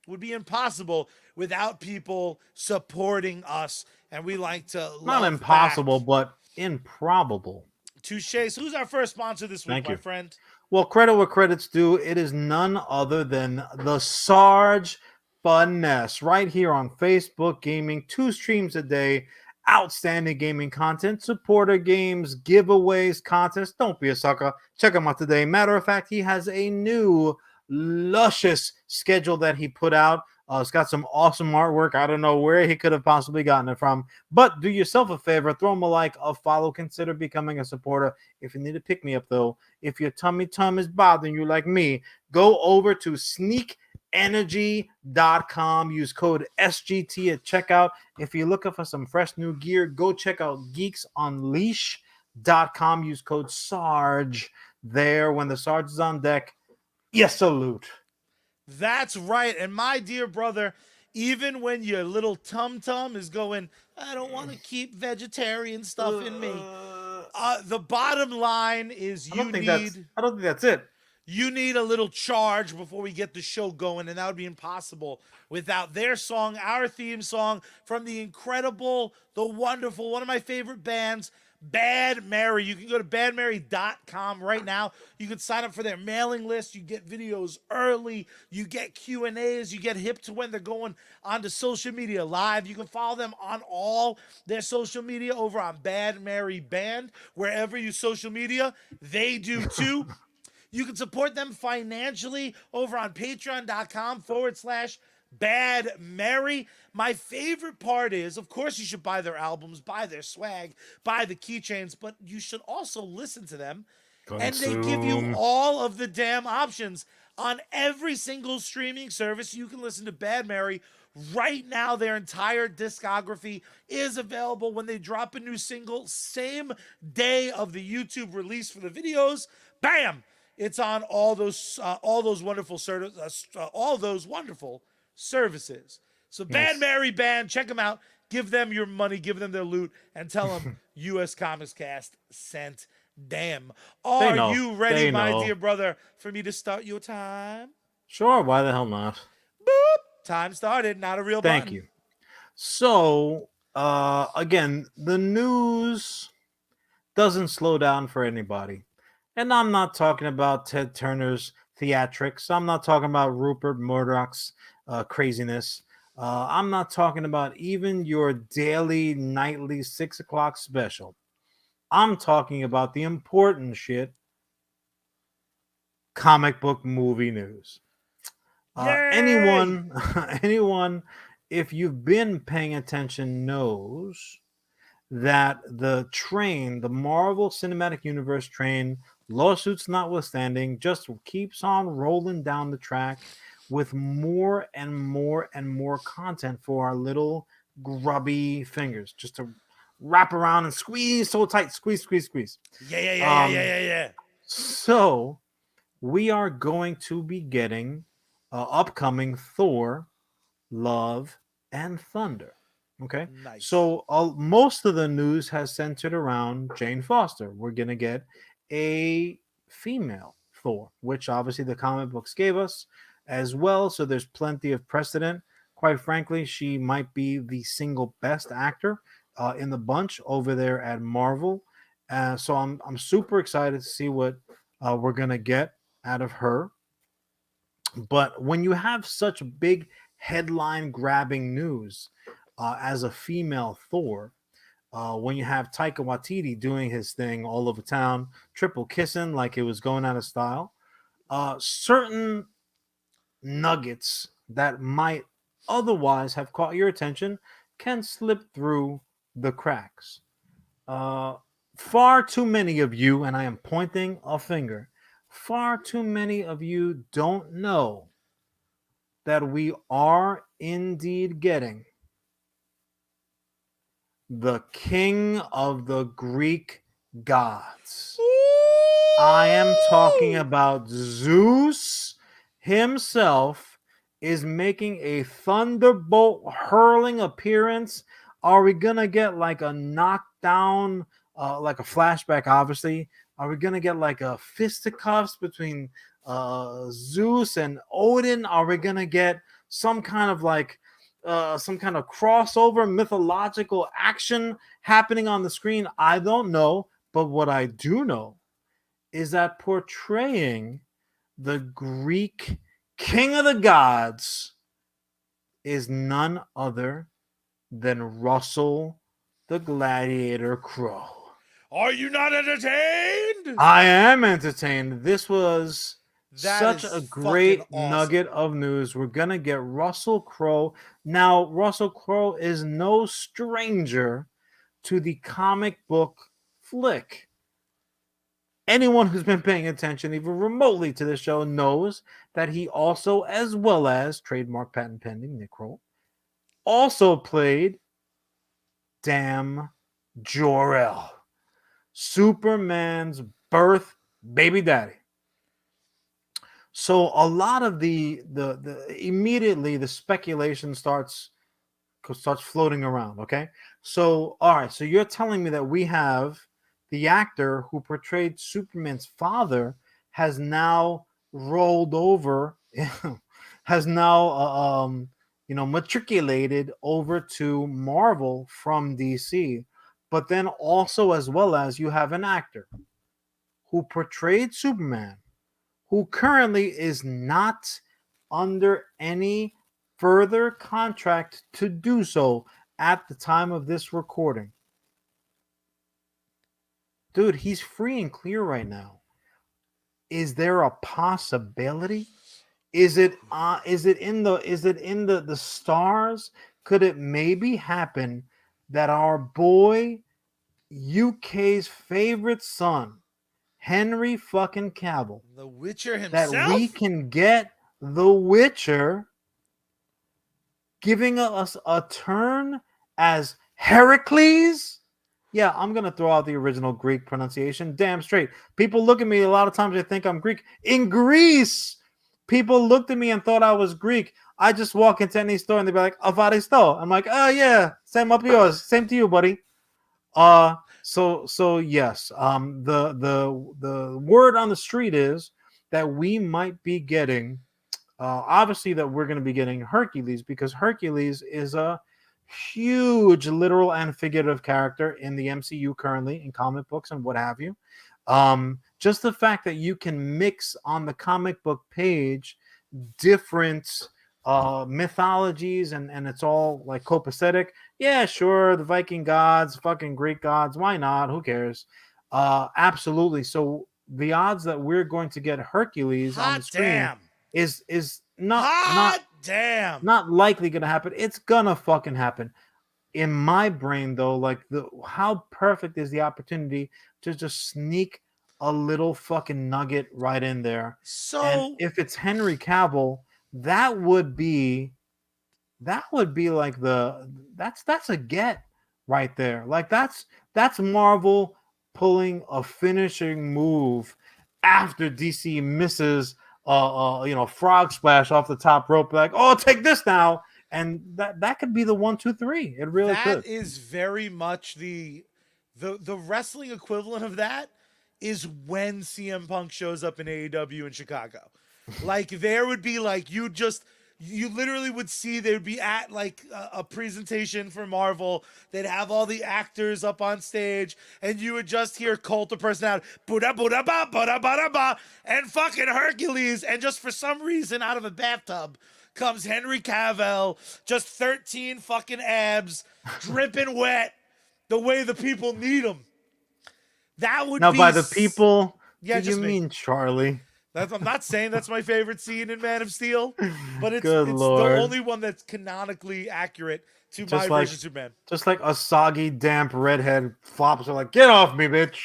would be impossible without people supporting us. And we like to Not impossible, but improbable. Touche. So who's our first sponsor this week, my friend? Well, credit where credit's due. It is none other than the Sarge Funness right here on Facebook Gaming. 2 streams a day. Outstanding gaming content, supporter games, giveaways, contests. Don't be a sucker. Check him out today. Matter of fact, he has a new luscious schedule that he put out. It's got some awesome artwork. I don't know where he could have possibly gotten it from. But do yourself a favor. Throw him a like, a follow. Consider becoming a supporter. If you need to pick me up, though, if your tummy is bothering you like me, go over to sneakenergy.com. Use code SGT at checkout. If you're looking for some fresh new gear, go check out geeksunleash.com. Use code SARGE there. When the Sarge is on deck, you salute. That's right. And my dear brother, even when your little tum-tum is going, I don't want to keep vegetarian stuff in me. The bottom line is I don't think that's it. You need a little charge before we get the show going, and that would be impossible without their song, our theme song from the incredible, the wonderful, one of my favorite bands, Bad Mary. You can go to badmary.com right now. You can sign up for their mailing list. You get videos early. You get Q&As. You get hip to when they're going onto social media live. You can follow them on all their social media over on Bad Mary Band. Wherever you social media, they do too. You can support them financially over on patreon.com/Bad Mary. My favorite part is, of course, you should buy their albums, buy their swag, buy the keychains, but you should also listen to them. And they give you all of the damn options on every single streaming service. You can listen to Bad Mary right now. Their entire discography is available when they drop a new single, same day of the YouTube release for the videos. Bam! It's on all those wonderful services. So Bad Mary Band, check them out. Give them your money, give them their loot, and tell them USComicsCast sent them. Are you ready, my dear brother, for me to start your time? Sure, why the hell not? Boop! Time started, not a real button. Thank you. So, again, the news doesn't slow down for anybody. And I'm not talking about Ted Turner's theatrics. I'm not talking about Rupert Murdoch's craziness. I'm not talking about even your daily, nightly 6 o'clock special. I'm talking about the important shit, comic book movie news. Anyone, if you've been paying attention, knows that the train, the Marvel Cinematic Universe train, lawsuits notwithstanding, just keeps on rolling down the track with more and more and more content for our little grubby fingers, just to wrap around and squeeze so tight, squeeze. Yeah. So we are going to be getting upcoming Thor: Love and Thunder. Okay, Nice. so most of the news has centered around Jane Foster. We're gonna get a female Thor, which obviously the comic books gave us as well. So there's plenty of precedent. Quite frankly, she might be the single best actor in the bunch over there at Marvel. So I'm super excited to see what we're gonna get out of her. But when you have such big headline grabbing news as a female Thor, when you have Taika Waititi doing his thing all over town, triple kissing like it was going out of style, certain nuggets that might otherwise have caught your attention can slip through the cracks. Uh, Far too many of you, and I am pointing a finger, far too many of you don't know that we are indeed getting the king of the Greek gods. I am talking about Zeus himself is making a thunderbolt hurling appearance. Are we going to get like a knockdown, like a flashback, obviously? Are we going to get like a fisticuffs between Zeus and Odin? Are we going to get some kind of like some kind of crossover mythological action happening on the screen? I don't know. But what I do know is that portraying the Greek king of the gods is none other than Russell the Gladiator Crowe. Are you not entertained? I am entertained. This was That such is a great fucking awesome. nugget of news. We're going to get Russell Crowe. Now, Russell Crowe is no stranger to the comic book flick. Anyone who's been paying attention even remotely to this show knows that he also, as well as trademark patent pending Nick Kroll, also played Damn Jor-El, Superman's birth baby daddy. So a lot of the immediately the speculation starts floating around. Okay, so all right, so you're telling me that we have the actor who portrayed Superman's father has now rolled over, has now matriculated over to Marvel from DC, but then also as well as you have an actor who portrayed Superman who currently is not under any further contract to do so at the time of this recording. Dude, he's free and clear right now. Is there a possibility? Is it in the stars? Could it maybe happen that our boy UK's favorite son, Henry fucking Cavill, the Witcher that himself, we can get the Witcher giving us a turn as Herculean? Yeah, I'm going to throw out the original Greek pronunciation. Damn straight. People look at me a lot of times, they think I'm Greek. In Greece, people looked at me and thought I was Greek. I just walk into any store and they'd be like, Avaristo. I'm like, oh, yeah, same up yours. Same to you, buddy. So yes, the word on the street is that we might be getting, obviously that we're going to be getting Hercules, because Hercules is a huge literal and figurative character in the MCU currently, in comic books and what have you. Just the fact that you can mix on the comic book page different mythologies and it's all like copacetic. Yeah, sure, the Viking gods, fucking Greek gods, why not? Who cares? Absolutely. So the odds that we're going to get Hercules on the screen is not likely gonna happen. It's gonna fucking happen. In my brain though, like how perfect is the opportunity to just sneak a little fucking nugget right in there. So and if it's Henry Cavill, that would be like that's a get right there. Like that's Marvel pulling a finishing move after DC misses frog splash off the top rope, like, oh, take this now, and that could be the 1, 2, 3. It really That could. is very much the wrestling equivalent of that is when CM Punk shows up in AEW in Chicago. Like there would be like you literally would see they would be at like a presentation for Marvel. They'd have all the actors up on stage, and you would just hear Cult of Personality, Buddha Buddha ba Buddha Buddha ba, and fucking Hercules, and just for some reason out of a bathtub comes Henry Cavill, just 13 fucking abs, dripping wet, the way the people need them. That would Now, be by the people, yeah, do you just me. mean Charlie? I'm not saying that's my favorite scene in Man of Steel, but it's Good it's the Lord. only one that's canonically accurate to Just my like version of Superman. just like a soggy, damp redhead flops are like, get off me, bitch.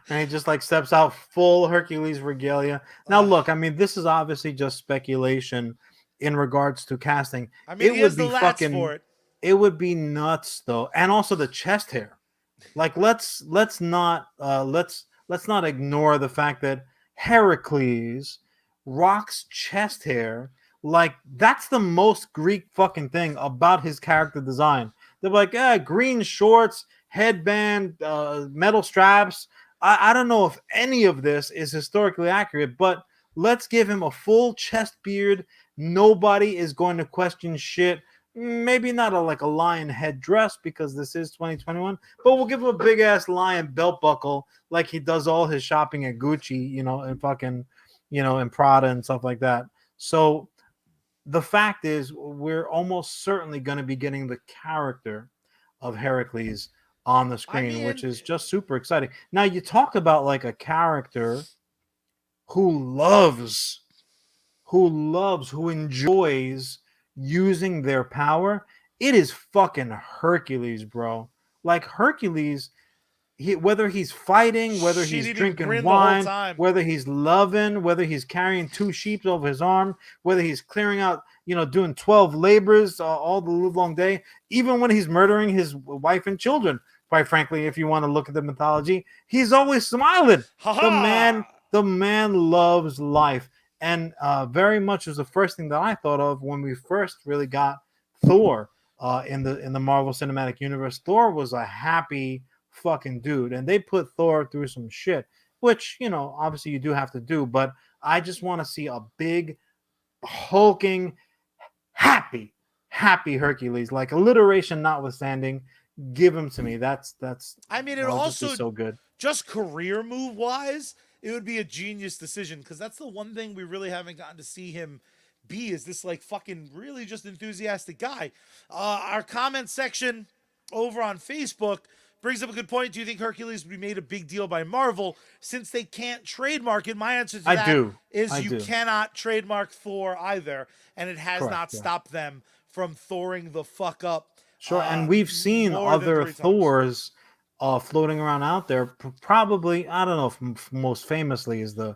And he just like steps out full Hercules regalia. Now, look, I mean, this is obviously just speculation in regards to casting. I mean, he Would has the be lats for it. it would be nuts though. And also the chest hair. Like let's not ignore the fact that Heracles rocks chest hair. Like that's the most Greek fucking thing about his character design. They're like, green shorts, headband, metal straps. I don't know if any of this is historically accurate, but let's give him a full chest beard. Nobody is going to question shit. Maybe not like a lion head dress because this is 2021, but we'll give him a big ass lion belt buckle like he does all his shopping at Gucci, and fucking, and Prada and stuff like that. So the fact is, we're almost certainly going to be getting the character of Heracles on the screen, which is just super exciting. Now, you talk about like a character who who enjoys using their power. It is fucking Hercules, bro. Like Hercules, whether he's fighting, whether he's drinking wine, whether he's loving, whether he's carrying 2 sheep over his arm, whether he's clearing out, doing 12 labors all the livelong day, even when he's murdering his wife and children. Quite frankly, if you want to look at the mythology, he's always smiling. The man loves life, and very much was the first thing that I thought of when we first really got Thor in the Marvel Cinematic Universe. Thor was a happy fucking dude, and they put Thor through some shit, which obviously you do have to do. But I just want to see a big, hulking, happy Hercules, like alliteration notwithstanding. Give him to me. That's. I mean, it also so good. Just career move wise, it would be a genius decision because that's the one thing we really haven't gotten to see him be. Is this like fucking really just enthusiastic guy? Our comment section over on Facebook brings up a good point. Do you think Hercules would be made a big deal by Marvel since they can't trademark it? My answer to that is you cannot trademark Thor either, and it has not stopped them from Thoring the fuck up. Sure, and we've seen other Thors floating around out there. Probably, I don't know if most famously is the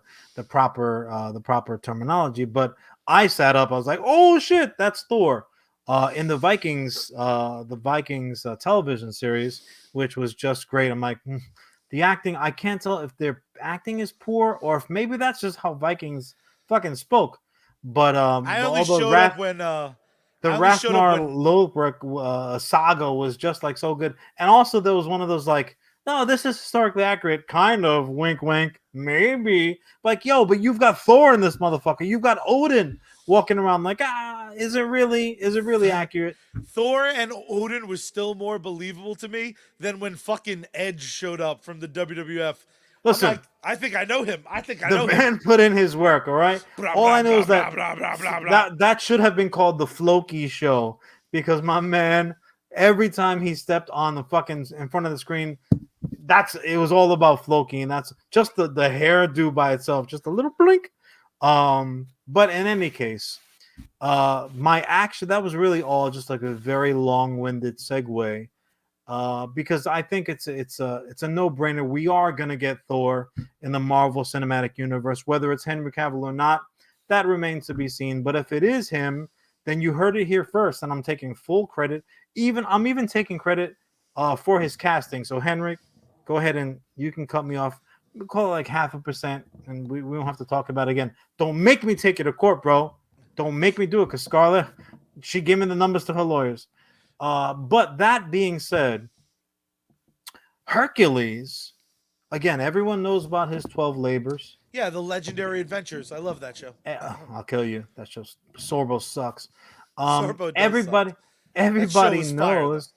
proper terminology, but I sat up. I was like, "Oh shit, that's Thor!" In the Vikings television series, which was just great. I'm like, the acting. I can't tell if their acting is poor or if maybe that's just how Vikings fucking spoke. But I only showed up when the Ragnar Lothbrok saga was just like so good, and also there was one of those like, no, this is historically accurate, kind of wink, wink, maybe. Like, yo, but you've got Thor in this motherfucker. You've got Odin walking around like, is it really accurate? Thor and Odin was still more believable to me than when fucking Edge showed up from the WWF. Listen, I think I know him. The man put in his work, all right? All I know is that that should have been called the Floki show because my man, every time he stepped on the fucking in front of the screen, it was all about Floki, and that's just the hairdo by itself, just a little blink. But in any case, that was really all just like a very long-winded segue. Because I think it's a no-brainer. We are gonna get Thor in the Marvel Cinematic Universe, whether it's Henry Cavill or not. That remains to be seen. But if it is him, then you heard it here first, and I'm taking full credit. I'm even taking credit for his casting. So Henrik, go ahead and you can cut me off. We call it like 0.5%, and we don't have to talk about it again. Don't make me take you to court, bro. Don't make me do it, because Scarlett, she gave me the numbers to her lawyers. But that being said, Hercules, again, everyone knows about his 12 labors. Yeah, the Legendary Adventures. I love that show. I'll kill you. That show, Sorbo sucks. Sorbo does suck. Everybody, That show everybody was fire, though. knows.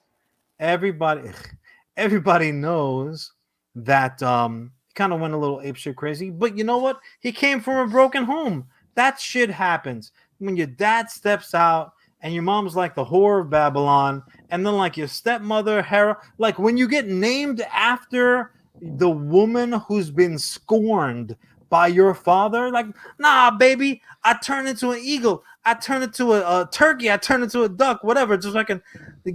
Everybody, everybody knows that he kind of went a little apeshit crazy. But you know what? He came from a broken home. That shit happens when your dad steps out and your mom's like the whore of Babylon, and then like your stepmother Hera. Like when you get named after the woman who's been scorned by your father, like, nah, baby, I turn into an eagle, I turn into a turkey, I turn into a duck, whatever, just so I can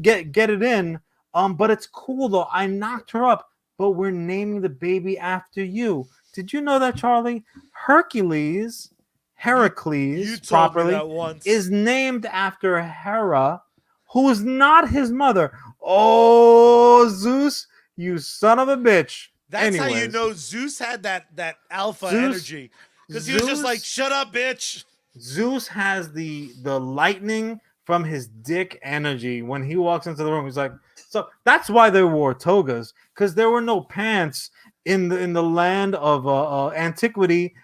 get it in. But it's cool though. I knocked her up, but we're naming the baby after you. Did you know that, Charlie? Hercules, You Heracles, told me properly, that once. is named after Hera, who is not his mother. Oh, Zeus, you son of a bitch. That's how you Anyways, know Zeus had that alpha Zeus- energy, because he was just like, "Shut up, bitch." Zeus has the lightning from his dick energy when he walks into the room. He's like, so that's why they wore togas, because there were no pants in the land of antiquity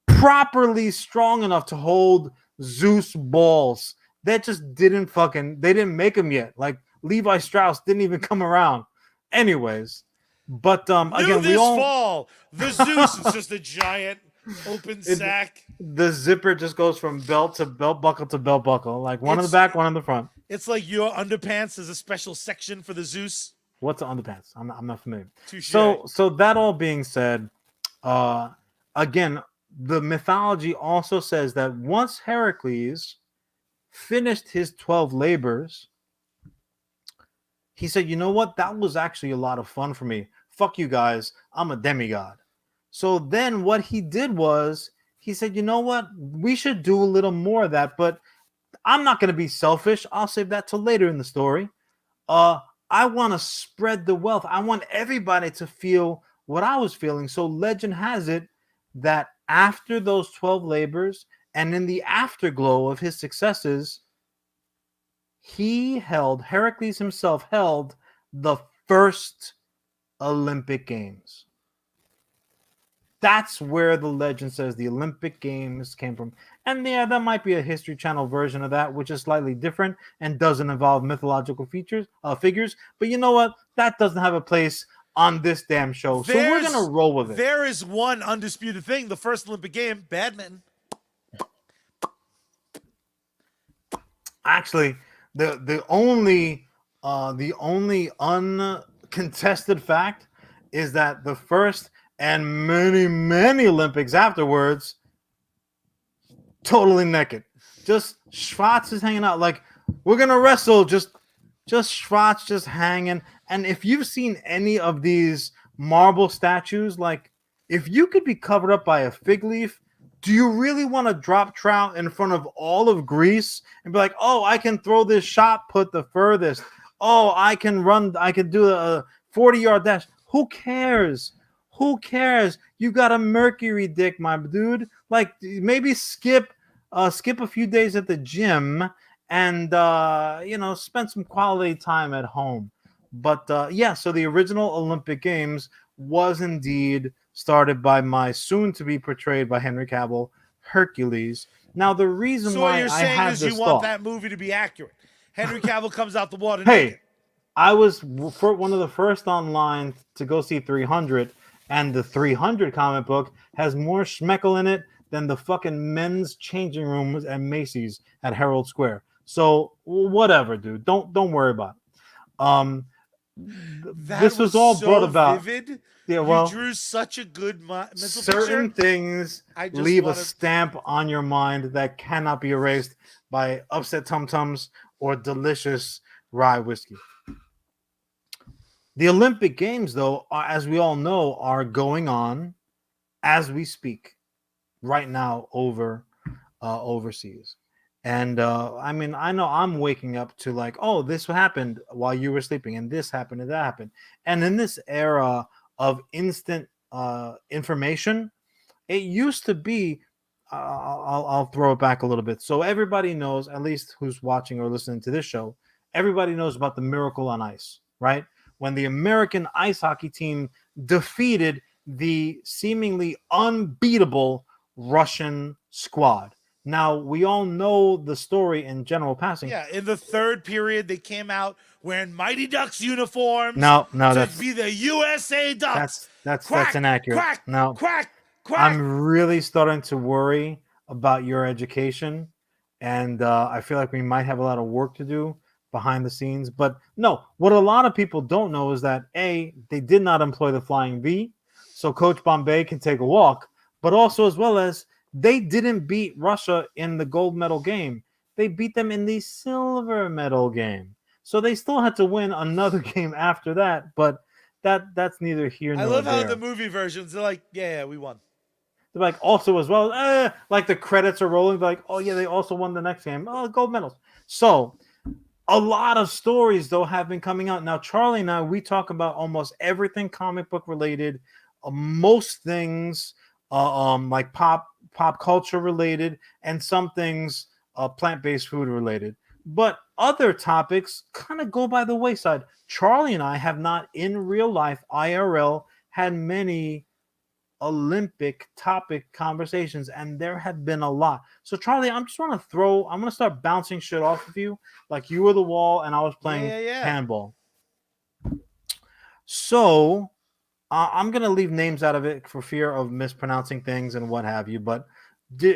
properly strong enough to hold Zeus balls. That just didn't they didn't make them yet. Like Levi Strauss didn't even come around. Anyways, but New again, this fall, the Zeus is just a giant open sack. The zipper just goes from belt to belt buckle to belt buckle, like one in the back, one in the front. It's like your underpants is a special section for the Zeus. What's the underpants? I'm not familiar. Touché. So that all being said, again, the mythology also says that once Heracles finished his 12 labors, he said, you know what? That was actually a lot of fun for me. Fuck you guys. I'm a demigod. So then what he did was he said, you know what? We should do a little more of that, but I'm not going to be selfish. I'll save that till later in the story. I want to spread the wealth. I want everybody to feel what I was feeling. So legend has it that after those 12 labors and in the afterglow of his successes, Heracles himself held the first Olympic Games. That's where the legend says the Olympic Games came from. And yeah, that might be a History Channel version of that, which is slightly different and doesn't involve mythological figures. But you know what? That doesn't have a place on this damn show. So we're going to roll with it. There is one undisputed thing. The first Olympic game, badminton. Actually, the only uncontested fact is that the first and many Olympics afterwards, totally naked. Just Schwartz is hanging out. Like, we're gonna wrestle, just Schwartz just hanging. And if you've seen any of these marble statues, like, if you could be covered up by a fig leaf, do you really want to drop trout in front of all of Greece and be like, oh, I can throw this shot put the furthest. Oh, I can do a 40-yard dash. Who cares? Who cares? You got a Mercury dick, my dude. Like, maybe skip a few days at the gym and spend some quality time at home. But so the original Olympic Games was indeed started by my soon-to-be portrayed by Henry Cavill, Hercules. Now, the reason why I had this you want that movie to be accurate. Henry Cavill comes out the water naked. Hey, I was one of the first online to go see 300, and the 300 comic book has more schmeckle in it than the fucking men's changing rooms at Macy's at Herald Square. So whatever, dude. Don't worry about it. This was all so brought about. Vivid. Yeah, well, you drew such a good mental certain picture. things leave a stamp on your mind that cannot be erased by upset tum-tums or delicious rye whiskey. The Olympic Games, though, as we all know, are going on as we speak right now overseas. And I know I'm waking up to like, oh, this happened while you were sleeping, and this happened, and that happened. And in this era of instant information. It used to be, I'll throw it back a little bit. So everybody knows, at least who's watching or listening to this show, everybody knows about the Miracle on Ice, right? When the American ice hockey team defeated the seemingly unbeatable Russian squad. Now, we all know the story in general passing. Yeah, in the third period, they came out wearing Mighty Ducks uniforms No, to be the USA Ducks. that's Quack, inaccurate. quack, No, quack, quack. I'm really starting to worry about your education, and I feel like we might have a lot of work to do behind the scenes. But no, what a lot of people don't know is that A, they did not employ the flying V, so Coach Bombay can take a walk, but also as well as they didn't beat Russia in the gold medal game. They beat them in the silver medal game. So they still had to win another game after that, but that's neither here nor I love how there. in the movie versions they're like, yeah, we won. They're like also as well, like the credits are rolling. They're like, oh yeah, they also won the next game. Oh, gold medals. So a lot of stories though have been coming out. Now, Charlie and I, we talk about almost everything comic book related, most things like pop culture related, and some things plant-based food related. But other topics kind of go by the wayside. Charlie and I have not in real life IRL had many Olympic topic conversations, and there have been a lot. So Charlie, I'm gonna start bouncing shit off of you like you were the wall and I was playing handball. So I'm gonna leave names out of it for fear of mispronouncing things and what have you. But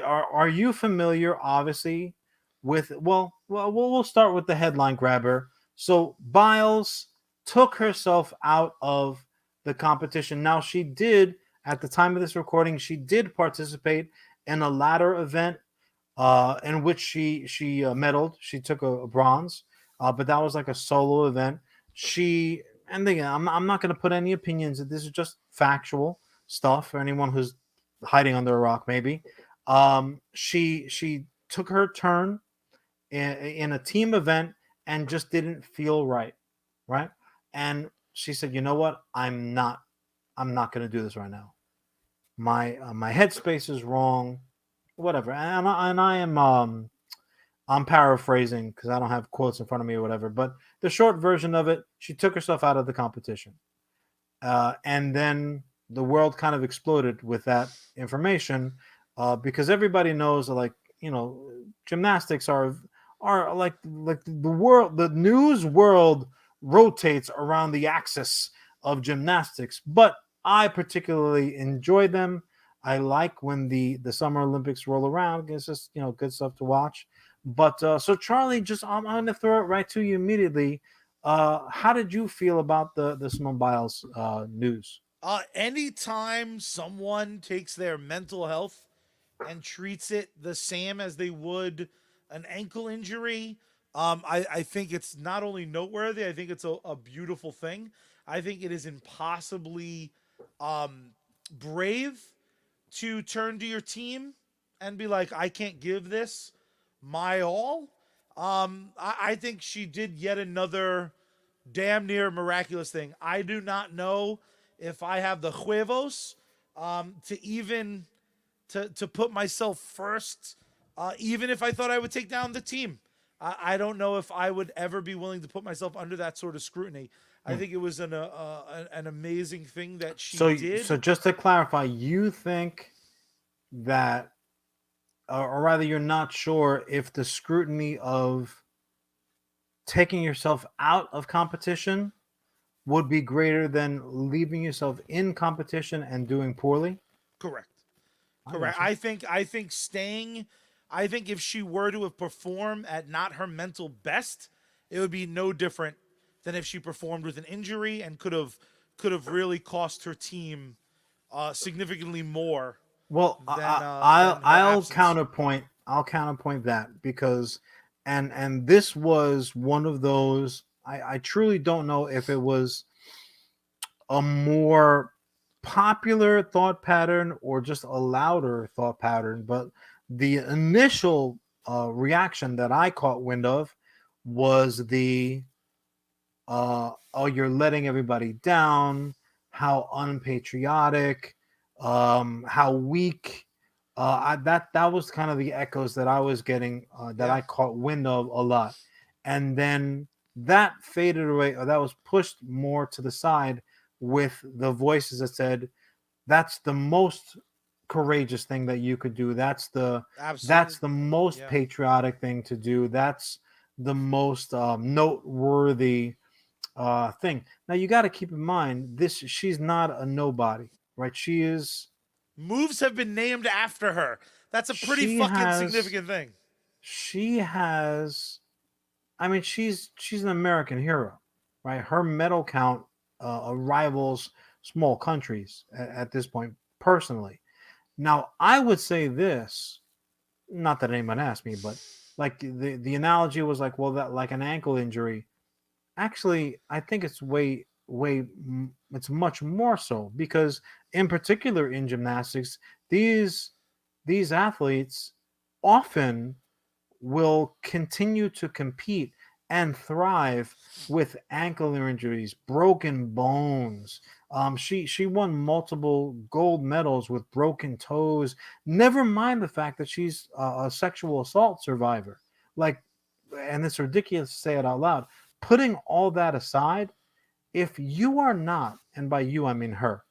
are you familiar, obviously, with we'll start with the headline grabber. So Biles took herself out of the competition. Now she did, at the time of this recording, she did participate in a ladder event in which she medaled. She took a bronze, but that was like a solo event. She and again, I'm not going to put any opinions. This is just factual stuff for anyone who's hiding under a rock. Maybe she took her turn in a team event and just didn't feel right, and she said, you know what, I'm not going to do this right now. My headspace is wrong, whatever. And I am I'm paraphrasing because I don't have quotes in front of me or whatever. But the short version of it, she took herself out of the competition, and then the world kind of exploded with that information because everybody knows that, like, gymnastics are like the news world rotates around the axis of gymnastics, but I particularly enjoy them. I like when the Summer Olympics roll around. It's just good stuff to watch. But so Charlie, just I'm going to throw it right to you immediately. How did you feel about the Simone Biles news? Anytime someone takes their mental health and treats it the same as they would an ankle injury, I think it's not only noteworthy, I think it's a beautiful thing. I think it is impossibly brave to turn to your team and be like, I can't give this my all. I think she did yet another damn near miraculous thing. I do not know if I have the huevos to even to put myself first, even if I thought I would take down the team. I don't know if I would ever be willing to put myself under that sort of scrutiny. I think it was an amazing thing that she did. So just to clarify, you think that, or rather, you're not sure if the scrutiny of taking yourself out of competition would be greater than leaving yourself in competition and doing poorly? Correct. I think staying. I think if she were to have performed at not her mental best, it would be no different than if she performed with an injury and could have really cost her team significantly more. Well, I'll counterpoint. I'll counterpoint that because, and this was one of those. I truly don't know if it was a more popular thought pattern or just a louder thought pattern, but the initial reaction that I caught wind of was the oh, you're letting everybody down. how unpatriotic, how weak. That was kind of the echoes that I was getting, that Yeah. I caught wind of a lot, and then that faded away, or that was pushed more to the side with the voices that said that's the most courageous thing that you could do. Absolutely. That's the most Yeah. patriotic thing to do. That's the most noteworthy thing. Now you got to keep in mind this. She's not a nobody, right? She is. Moves have been named after her. That's a pretty She fucking has. significant thing. She has. I mean, she's an American hero, right? Her medal count rivals small countries at this point. Personally, now I would say this. Not that anyone asked me, but like the analogy was like, well, that like an ankle injury. Actually, I think it's it's much more so, because in particular in gymnastics, these these athletes often will continue to compete and thrive with ankle injuries, broken bones. She won multiple gold medals with broken toes. Never mind the fact that she's a sexual assault survivor. Like, and it's ridiculous to say it out loud. Putting all that aside, if you are not, and by you I mean her,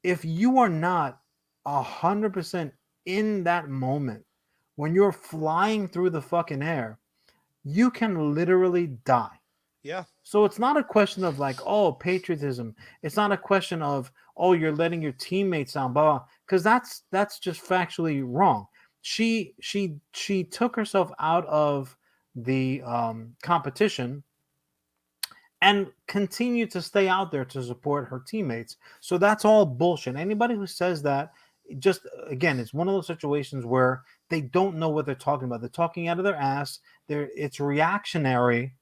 if you are not 100% in that moment when you're flying through the fucking air, you can literally die. Yeah. So it's not a question of like, oh, patriotism. It's not a question of, oh, you're letting your teammates down, blah, because that's just factually wrong. She took herself out of the competition and continue to stay out there to support her teammates. So that's all bullshit. Anybody who says that, just again, it's one of those situations where they don't know what they're talking about. They're talking out of their ass. It's reactionary.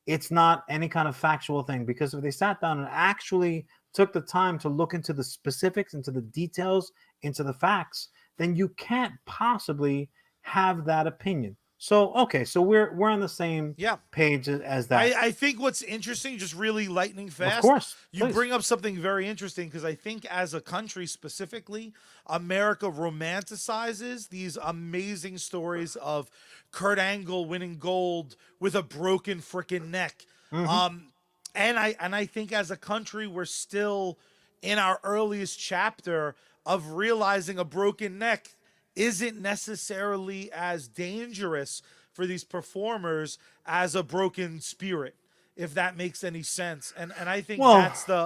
It's not any kind of factual thing, because if they sat down and actually took the time to look into the specifics, into the details, into the facts, then you can't possibly have that opinion. So okay, so we're on the same Yeah. page as that. I think what's interesting, just really lightning Of fast, course, you please. bring up something very interesting because I think as a country specifically, America romanticizes these amazing stories of Kurt Angle winning gold with a broken freaking neck. Hmm. Um, and I think as a country, we're still in our earliest chapter of realizing a broken neck isn't necessarily as dangerous for these performers as a broken spirit, if that makes any sense. And I think Well, that's the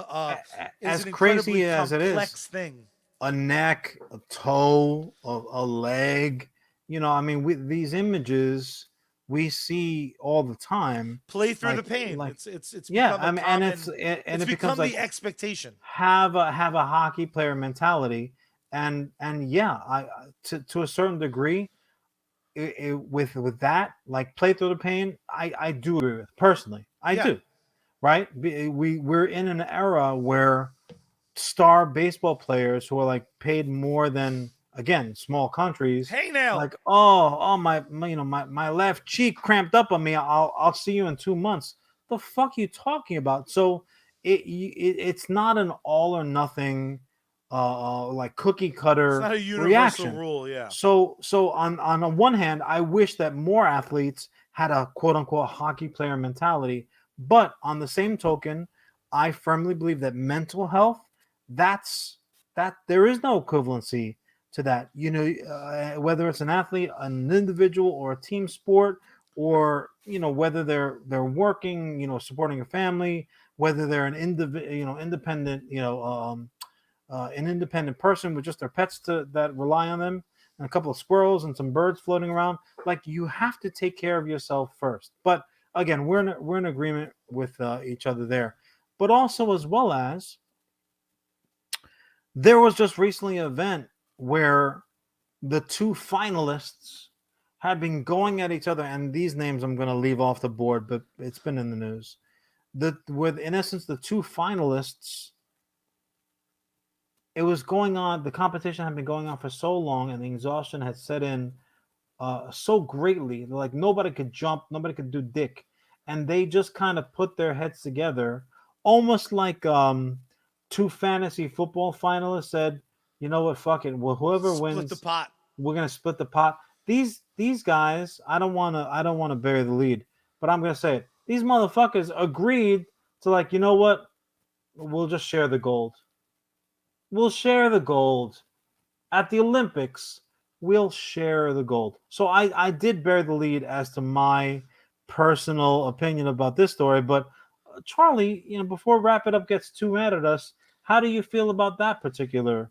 is as an incredibly crazy as it is, complex thing. a neck, a toe, a leg, I mean, these images we see all the time. Play through the Like, pain. like, It's yeah, become I a mean, and common. and It's it becomes become the like expectation. have a hockey player mentality, and yeah, to a certain degree, with that, like play through the pain, I do agree with personally. I Yeah. do, right? We're in an era where star baseball players who are like paid more than, again, small countries, Hey now. like, oh my left cheek cramped up on me, I'll see you in 2 months. The fuck you talking about? So it's not an all or nothing like cookie It's cutter not a universal reaction. rule. Yeah. So on the one hand, I wish that more athletes had a quote unquote hockey player mentality, but on the same token, I firmly believe that mental health, that's that there is no equivalency to that. Whether it's an athlete, an individual, or a team sport, or whether they're working, supporting a family, whether they're independent, an independent person with just their pets that rely on them, and a couple of squirrels and some birds floating around. Like, you have to take care of yourself first. But again, we're in agreement with each other there. But also, as well as, there was just recently an event where the two finalists had been going at each other, and these names I'm going to leave off the board, but it's been in the news. With, in essence, the two finalists, it was going on. The competition had been going on for so long, and the exhaustion had set in so greatly. Like, nobody could jump, nobody could do dick, and they just kind of put their heads together, almost like two fantasy football finalists said, you know what, fuck it. Well, whoever Split the wins, pot. we're gonna split the pot. These guys, I don't wanna bury the lead, but I'm gonna say it. These motherfuckers agreed to, like, you know what? We'll just share the gold. We'll share the gold. At the Olympics, we'll share the gold. So I did bear the lead as to my personal opinion about this story. But Charlie, before Wrap It Up gets too mad at us, how do you feel about that particular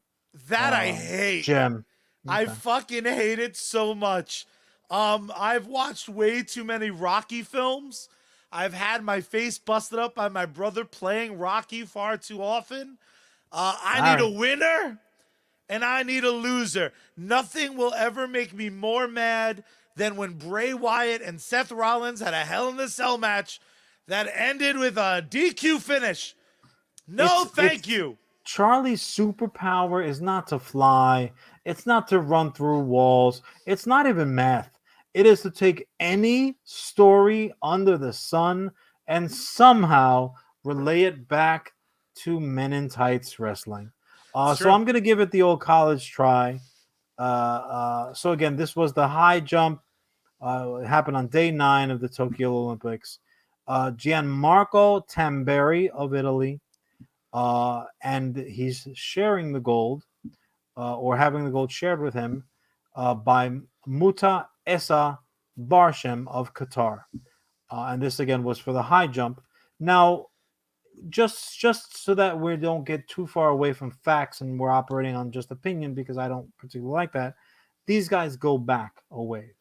That I uh, hate. gem? I Okay. fucking hate it so much. I've watched way too many Rocky films. I've had my face busted up by my brother playing Rocky far too often. I All need a right. winner and I need a loser. Nothing will ever make me more mad than when Bray Wyatt and Seth Rollins had a Hell in a Cell match that ended with a DQ finish. No, It's thank you. Charlie's superpower is not to fly. It's not to run through walls. It's not even math. It is to take any story under the sun and somehow relay it back to Men in Tights wrestling. It's So true. I'm going to give it the old college try. So again, this was the high jump. It happened on day 9 of the Tokyo Olympics. Gianmarco Tamberi of Italy, and he's sharing the gold, or having the gold shared with him, by Muta Essa Barshem of Qatar. And this again was for the high jump. Now, just so that we don't get too far away from facts and we're operating on just opinion, because I don't particularly like that, these guys go back a ways.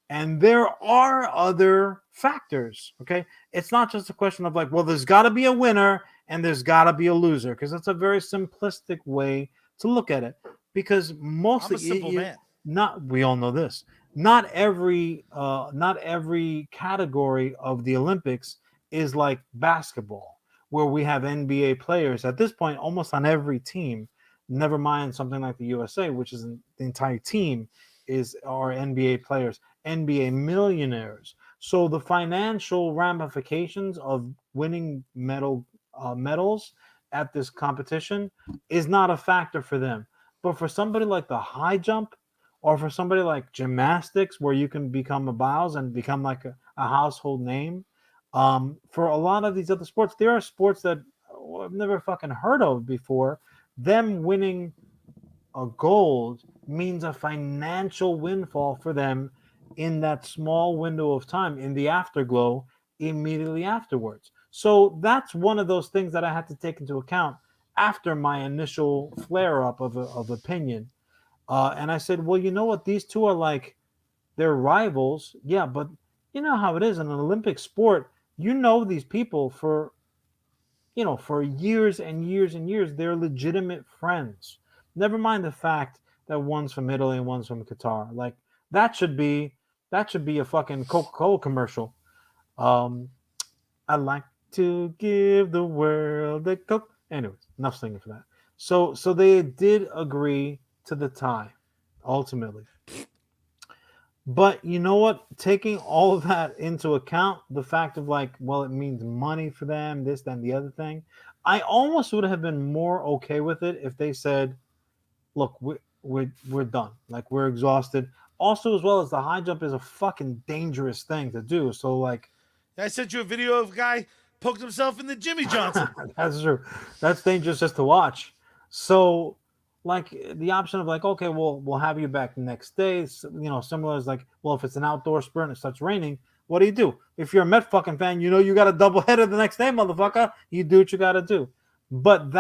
And there are other factors. Okay. It's not just a question of like, well, there's got to be a winner and there's got to be a loser, because that's a very simplistic way to look at it. Because I'm mostly, a simple man. not, we all know this. Not every category of the Olympics is like basketball, where we have NBA players at this point almost on every team. Never mind something like the USA, which is the entire team is our NBA players. NBA millionaires. So the financial ramifications of winning medals at this competition is not a factor for them. But for somebody like the high jump, or for somebody like gymnastics, where you can become a Biles and become like a household name, for a lot of these other sports, there are sports that I've never fucking heard of before. Them winning a gold means a financial windfall for them in that small window of time, in the afterglow immediately afterwards. So that's one of those things that I had to take into account after my initial flare up of opinion. And I said, well, you know what? These two are like, they're rivals. Yeah, but you know how it is in an Olympic sport. You know these people for years and years and years. They're legitimate friends. Never mind the fact that one's from Italy and one's from Qatar. Like that should be a fucking Coca-Cola commercial. Um, I like to give the world a Coke. Anyways, enough singing for that. So they did agree to the tie, ultimately. But you know what? Taking all of that into account, the fact of like, well, it means money for them, this, that, and the other thing, I almost would have been more okay with it if they said, look, we're done. Like, we're exhausted. Also, as well as the high jump is a fucking dangerous thing to do. So, like, I sent you a video of a guy poked himself in the Jimmy Johnson. that's true. That's dangerous just to watch. So, like the option of like, okay, well, we'll have you back the next day. Similar as like, well, if it's an outdoor sprint and it starts raining, what do you do? If you're a Met fucking fan, you got a double header the next day, motherfucker. You do what you got to do. But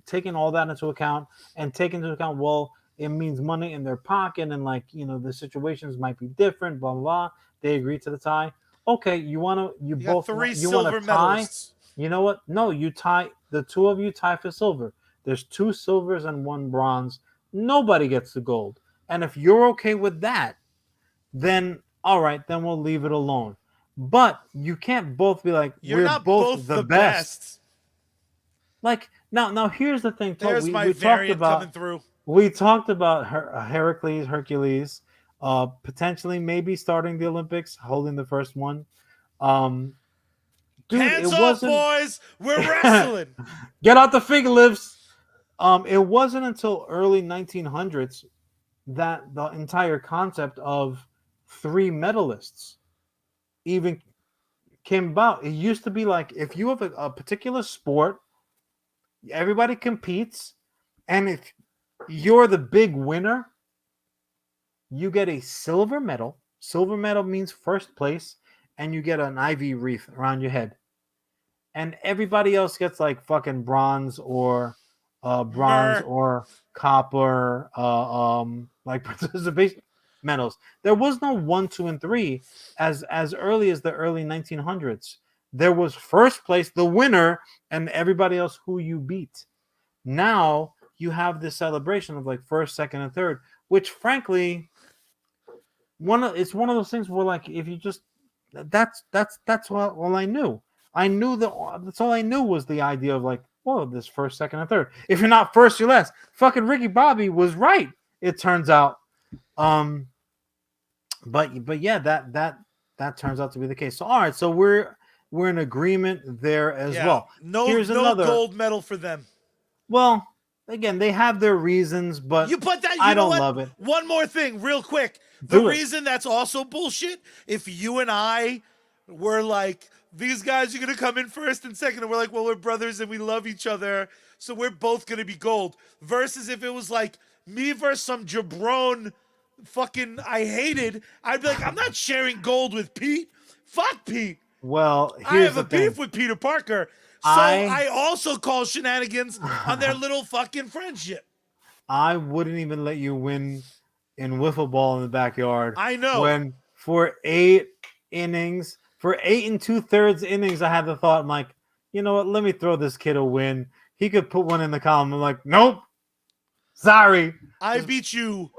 taking all that into account and taking into account, well, it means money in their pocket and like the situations might be different. Blah blah blah. They agree to the tie. Okay, you You got both three you want silver to tie. medalists. You know what? No, you tie. The two of you tie for silver. There's 2 silvers and 1 bronze. Nobody gets the gold. And if you're okay with that, then all right, then we'll leave it alone. But you can't both be like, You're we're not both both the the best. best. Like now here's the thing. There's my variant coming through. We talked about Hercules, potentially maybe starting the Olympics, holding the first one. Um, dude, it Hands off, wasn't. boys. We're wrestling. Get out the figure lifts. It wasn't until early 1900s that the entire concept of three medalists even came about. It used to be like if you have a particular sport, everybody competes, and if you're the big winner, you get a silver medal. Silver medal means first place, and you get an ivy wreath around your head. And everybody else gets like fucking bronze Mer. or copper, like participation medals. There was no 1, 2, and 3 as early as the early 1900s. There was first place, the winner, and everybody else who you beat. Now you have this celebration of like first, second, and third, which frankly, it's one of those things where like if you just that's all I knew. I knew that's all I knew was the idea of like, well, this first, second, and third. If you're not first, you're last. Fucking Ricky Bobby was right. It turns out, but yeah, that turns out to be the case. So all right, so we're in agreement there as well. No, Here's no another gold medal for them. Well, again, they have their reasons, but I don't love it. One more thing, real quick. Reason that's also bullshit, if you and I were like, these guys are going to come in first and second, and we're like, well, we're brothers and we love each other, so we're both going to be gold. Versus if it was like me versus some jabron fucking I hated, I'd be like, I'm not sharing gold with Pete. Fuck Pete. Well, I have a beef with Peter Parker. So I also call shenanigans on their little fucking friendship. I wouldn't even let you win in wiffle ball in the backyard. I know. When for 8 innings, for 8 2/3 innings, I had the thought, I'm like, you know what? Let me throw this kid a win. He could put one in the column. I'm like, nope. Sorry. I beat you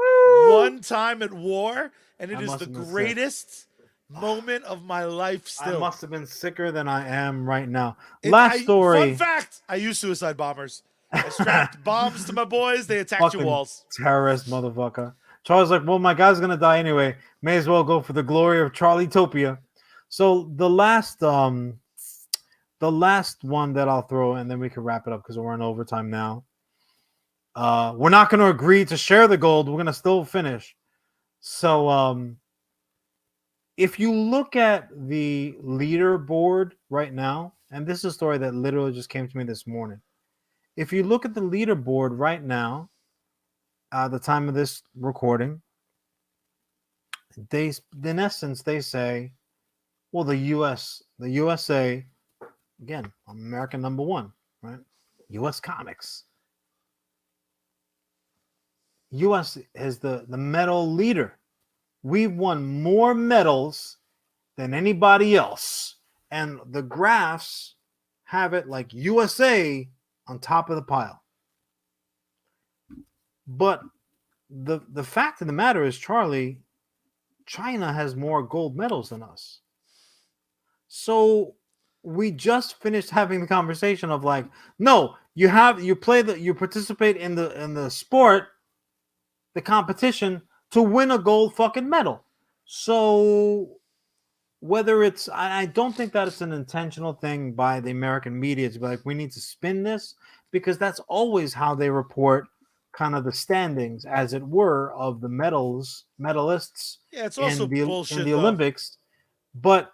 one time at war, and it is the greatest moment of my life still. I must have been sicker than I am right now. Last story. Fun fact, I used suicide bombers. I strapped bombs to my boys. They attacked your walls. Terrorist motherfucker. Charlie's like, well, my guy's going to die anyway. May as well go for the glory of Charlie-topia. So the last one that I'll throw, and then we can wrap it up because we're in overtime now. We're not going to agree to share the gold. We're going to still finish. So if you look at the leaderboard right now, and this is a story that literally just came to me this morning. If you look at the leaderboard right now, the time of this recording, in essence, they say, well, the USA, again, American number one, right? US Comics. US is the medal leader. We've won more medals than anybody else. And the graphs have it like USA on top of the pile. But the fact of the matter is, Charlie, China has more gold medals than us. So we just finished having the conversation of like, no, you participate in the sport, the competition to win a gold fucking medal. So whether it's, I don't think that it's an intentional thing by the American media to be like, we need to spin this, because that's always how they report kind of the standings, as it were, of the medalists. Yeah, it's also bullshit in the Olympics. But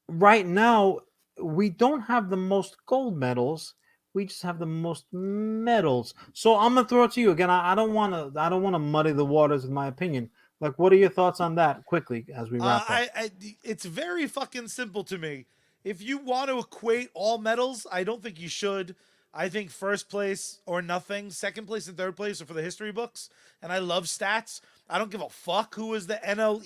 right now, we don't have the most gold medals. We just have the most medals. So I'm gonna throw it to you again. I don't want to muddy the waters with my opinion. Like, what are your thoughts on that quickly as we wrap up? It's very fucking simple to me. If you want to equate all medals, I don't think you should. I think first place or nothing, second place and third place are for the history books. And I love stats. I don't give a fuck who was the NL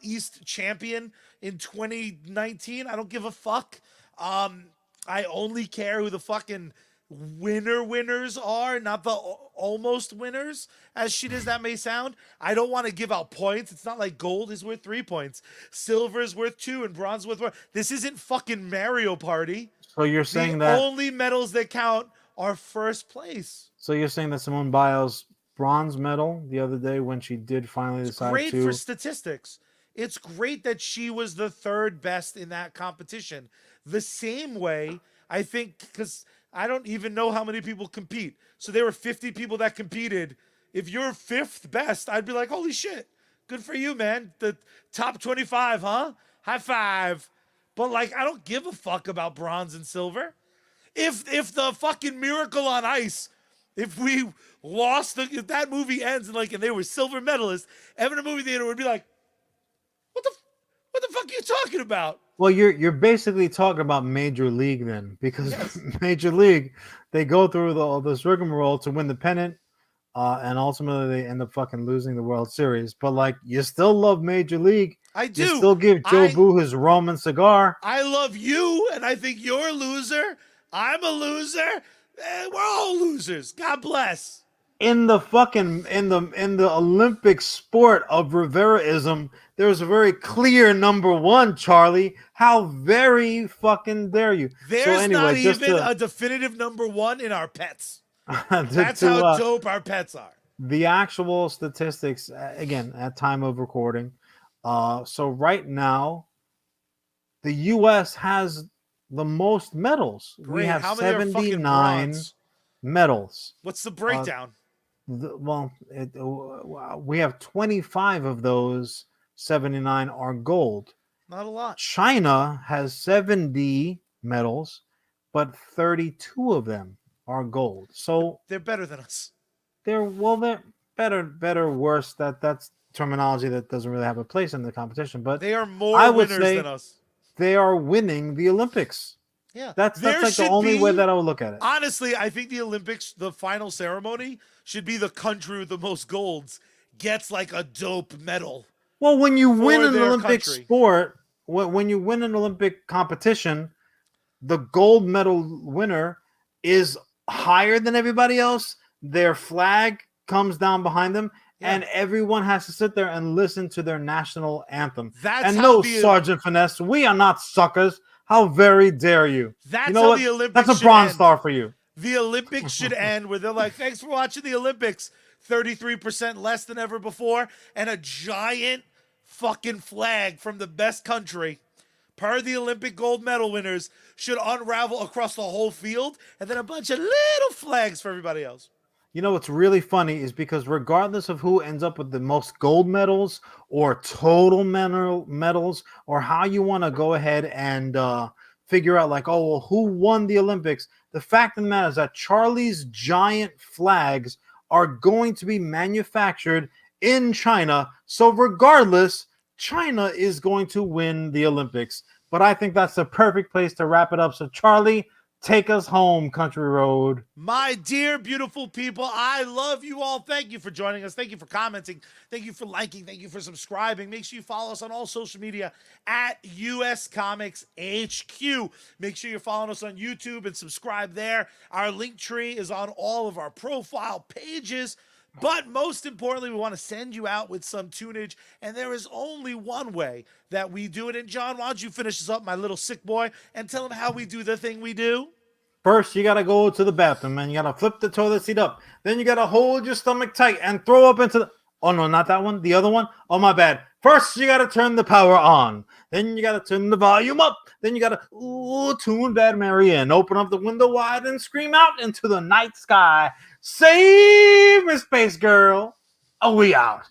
East champion in 2019. I don't give a fuck. I only care who the fucking winners are, not the almost winners, as shit as that may sound. I don't want to give out points. It's not like gold is worth 3 points. Silver is worth 2 and bronze is worth 1. This isn't fucking Mario Party. So you're saying the only medals that count are first place. So you're saying that Simone Biles' bronze medal the other day, when she did finally decide great for statistics. It's great that she was the third best in that competition. The same way, I think, because I don't even know how many people compete. So there were 50 people that competed. If you're fifth best, I'd be like, holy shit, good for you, man. The top 25, huh? High five. But like, I don't give a fuck about bronze and silver. If the fucking Miracle on Ice, if we lost, if that movie ends and they were silver medalists, every movie theater would be like, what the fuck are you talking about? Well, you're basically talking about Major League then, because Yes. Major League, they go through all this rigmarole to win the pennant, and ultimately they end up fucking losing the World Series. But like, you still love Major League. I You do. still give Joe Boo his Roman cigar. I love you, and I think you're a loser. I'm a loser. We're all losers. God bless. In the Olympic sport of Riveraism, there's a very clear number one, Charlie. How very fucking dare you? There's not even a definitive number one in our pets. That's how dope our pets are. The actual statistics, again, at time of recording. So right now, the U.S. has the most medals. Great. We have How many are fucking 79 bronze? medals. What's the breakdown? We have 25 of those 79 are gold. Not a lot. China has 70 medals, but 32 of them are gold. So they're better than us. They're better, worse. That's terminology that doesn't really have a place in the competition. But they are more winners than us. They are winning the Olympics. Yeah, that's like the only way that I would look at it. Honestly, I think the Olympics, the final ceremony, should be the country with the most golds gets like a dope medal. Well, when you win an Olympic sport, when you win an Olympic competition, the gold medal winner is higher than everybody else. Their flag comes down behind them, and everyone has to sit there and listen to their national anthem. That's Sergeant Finesse, we are not suckers. How very dare you? That's how the Olympics. That's a bronze star for you. The Olympics should end where they're like, "Thanks for watching the Olympics." 33% less than ever before, and a giant fucking flag from the best country, per the Olympic gold medal winners, should unravel across the whole field, and then a bunch of little flags for everybody else. You know what's really funny is because regardless of who ends up with the most gold medals or total medals, or how you want to go ahead and figure out like, oh, well, who won the Olympics? The fact of the matter is that Charlie's giant flags are going to be manufactured in China. So regardless, China is going to win the Olympics. But I think that's the perfect place to wrap it up. So Charlie, take us home, Country Road. My dear, beautiful people, I love you all. Thank you for joining us. Thank you for commenting. Thank you for liking. Thank you for subscribing. Make sure you follow us on all social media at US Comics HQ. Make sure you're following us on YouTube and subscribe there. Our link tree is on all of our profile pages. But most importantly, we want to send you out with some tunage, and there is only one way that we do it. And John, why don't you finish this up, my little sick boy, and tell him how we do the thing we do? First, you got to go to the bathroom, and you got to flip the toilet seat up. Then you got to hold your stomach tight and throw up into the... Oh, no, not that one. The other one. Oh, my bad. First, you got to turn the power on. Then you got to turn the volume up. Then you got to tune Bad Mary in. Open up the window wide and scream out into the night sky. Save me, space girl. Oh, we out.